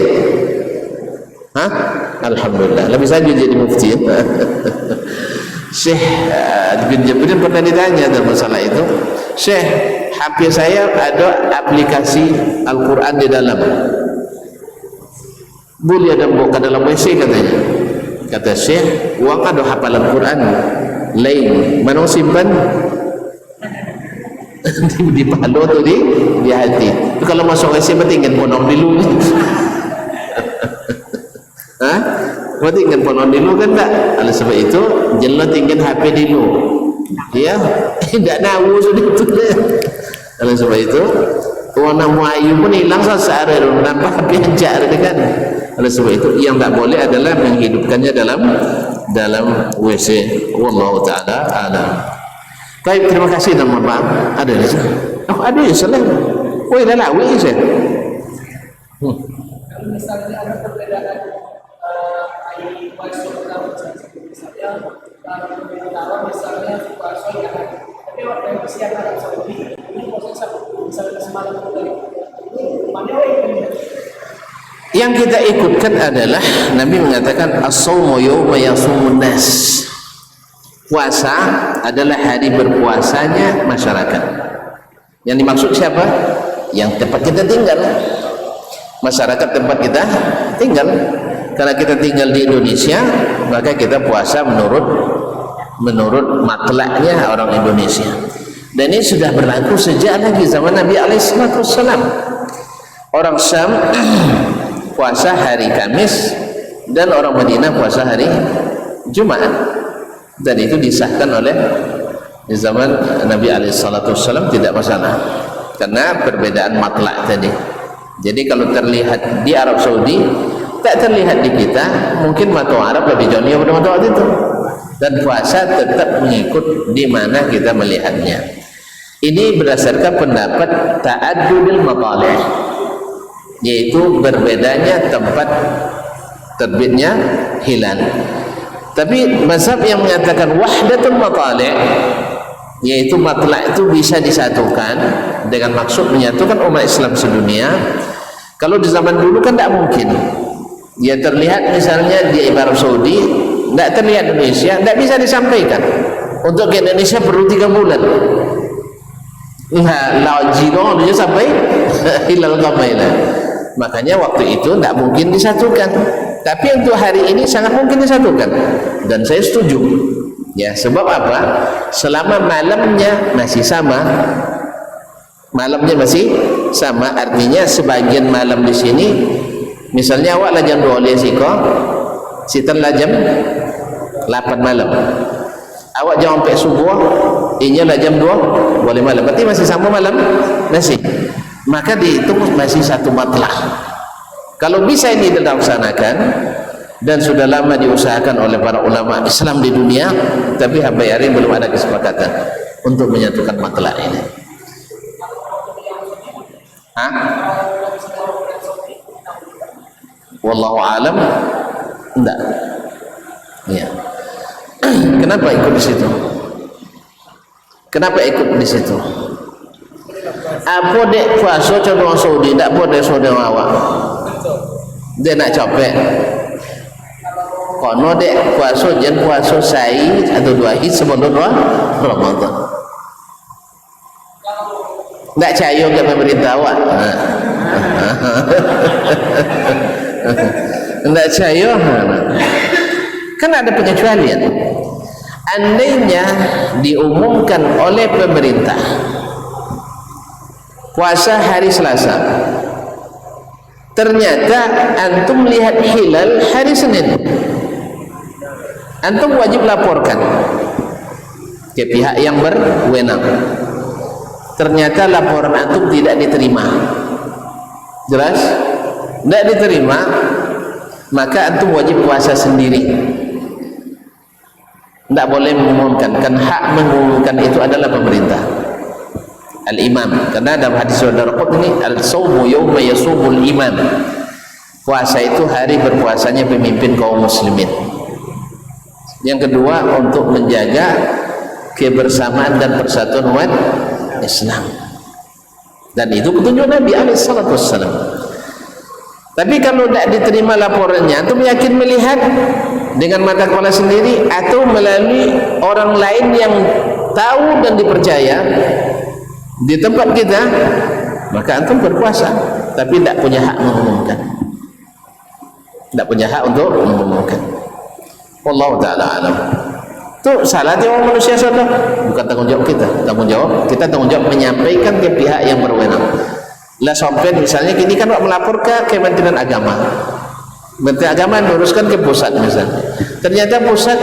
Alhamdulillah. Lebih saja jadi mufti. Syekh bin Jabir pernah ditanya dalam masalah itu. Syekh, HP saya ada aplikasi Al-Quran di dalam. Boleh ada buka dalam WC katanya. Kata Syekh, uang ada hafalan Quran lain, mana simpan? Di palu tu di hati. Kalau masuk WC berarti ingin ponong dulu. Berarti ingin ponong dulu kan tak? Oleh sebab itu jelas ingin HP dulu. Ya, tidak nahu sudah itu. Oleh sebab itu warna muayu pun hilang sehari nambah HP ajar kan. Oleh sebab itu yang tak boleh adalah menghidupkannya dalam WC. Wallahu taala alam. Baik, terima kasih dan mohon maaf. Ada lagi? Ada ya salah. Woi dah lawi saya. Kalau misalnya ada perbedaan air masuk dalam misalnya dalam misalnya puasa yang tapi orang yang siap Arab Saudi ini proses misalnya semalam dari mana yang kita ikutkan adalah Nabi mengatakan as-shaumu yawma yasumun nas. Puasa adalah hari berpuasanya masyarakat. Yang dimaksud siapa? Yang tempat kita tinggal. Masyarakat tempat kita tinggal. Karena kita tinggal di Indonesia, maka kita puasa menurut matlaknya orang Indonesia. Dan ini sudah berlaku sejak lagi zaman Nabi alaihissalam. Orang Syam puasa hari Kamis dan orang Madinah puasa hari Jumat. Dan itu disahkan oleh Di zaman Nabi SAW tidak masalah karena perbedaan matlak tadi. Jadi kalau terlihat di Arab Saudi, tak terlihat di kita, mungkin mata Arab lebih jauh daripada mata waktu itu, dan puasa tetap mengikut di mana kita melihatnya. Ini berdasarkan pendapat ta'addudil matali', yaitu berbedanya tempat terbitnya hilal. Tapi mazhab yang mengatakan wahdatul matali', yaitu matlak itu bisa disatukan dengan maksud menyatukan umat Islam sedunia. Kalau di zaman dulu kan tidak mungkin. Dia terlihat misalnya di Arab Saudi, tidak terlihat Indonesia, tidak bisa disampaikan. Untuk ke Indonesia perlu 3 bulan. Nah, lajino dia sampai hilal qamaila. Makanya waktu itu tidak mungkin disatukan. Tapi untuk hari ini sangat mungkin disatukan. Dan saya setuju. Ya, sebab apa? Selama malamnya masih sama, artinya sebagian malam di sini, misalnya awak lah jam 2 oleh siko, sitan lah jam 8 malam. Awak jam sampai subuh, inya lah jam 2 boleh malam. Berarti masih sama malam, masih. Maka dihitung masih satu matlah. Kalau bisa ini dilaksanakan, dan sudah lama diusahakan oleh para ulama Islam di dunia, tapi sampai hari belum ada kesepakatan untuk menyatukan matlah ini. Hah? Wallahu alam, enggak. Ya. Kenapa ikut di situ? Kenapa ikut di situ? Apa dek puasa contoh Saudi, tak boleh saudara awak. Dia nak capek. Kono dek puasa jen puasa sai atau 2 hari sebelum Ramadan. Tak cayo ke pemerintah awak. Tak cayo. Kan ada pengecualian. Andainya diumumkan oleh pemerintah puasa hari Selasa, ternyata antum lihat hilal hari Senin, antum wajib laporkan ke pihak yang berwenang. Ternyata laporan antum tidak diterima, jelas tidak diterima, maka antum wajib puasa sendiri, tidak boleh mengumumkan. Kan hak mengumumkan itu adalah pemerintah, al-imam. Karena dalam hadis saudara Qutni, al-sawmu yawma yasumul imam, puasa itu hari berpuasanya pemimpin kaum muslimin. Yang kedua, untuk menjaga kebersamaan dan persatuan umat Islam, dan itu petunjuk Nabi SAW. Tapi kalau tidak diterima laporannya, antum yakin melihat dengan mata kepala sendiri atau melalui orang lain yang tahu dan dipercaya di tempat kita, maka antum berpuasa tapi tidak punya hak mengumumkan, tidak punya hak untuk mengumumkan. Wallahu ta'ala alam. Itu salah dia orang manusia saja, bukan tanggung jawab kita. Kita tanggung jawab menyampaikan ke pihak yang berwenang. Lah sampai misalnya kini kan melapor ke Kementerian Agama, Kementerian Agama luruskan ke pusat misalnya, ternyata pusat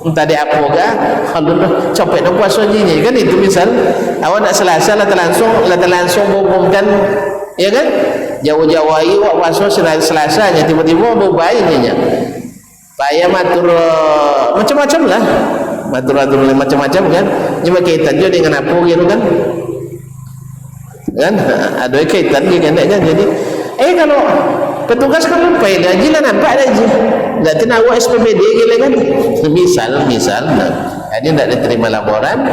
entah di apa ga kalau capek nak puasa ni kan, itu misal awak nak Selasa lah langsung mengumumkan, ya kan, jauh-jauh hari awak puasa Selasa nya tiba-tiba bau bayi nya payah matur macam-macam lah, matur macam-macam kan, cuma kaitan juga dengan apa gitu kan, ada kaitan dia kan. Jadi kalau petugas kan lupa ya, gaji lah nampak gaji berarti nawak SPBD gitu kan, misal ini tidak diterima laporan,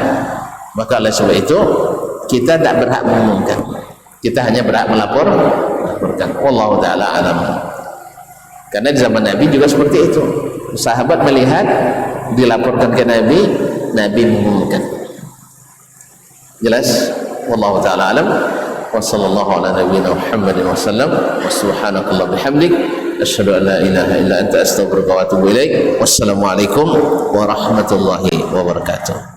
maka oleh sebab itu kita tidak berhak mengumumkan, kita hanya berhak melaporkan. Wallahu ta'ala alam. Karena di zaman Nabi juga seperti itu, sahabat melihat dilaporkan ke Nabi, Nabi mengumumkan. Jelas? Wallahu ta'ala alam. Wa sallallahu ala nabiyyina Muhammadin wa sallam, wa subhanakallah bihamdik, asyhadu an la ilaha illa anta astaghfiruka wa atubu ilaik. Wassalamualaikum warahmatullahi wabarakatuh.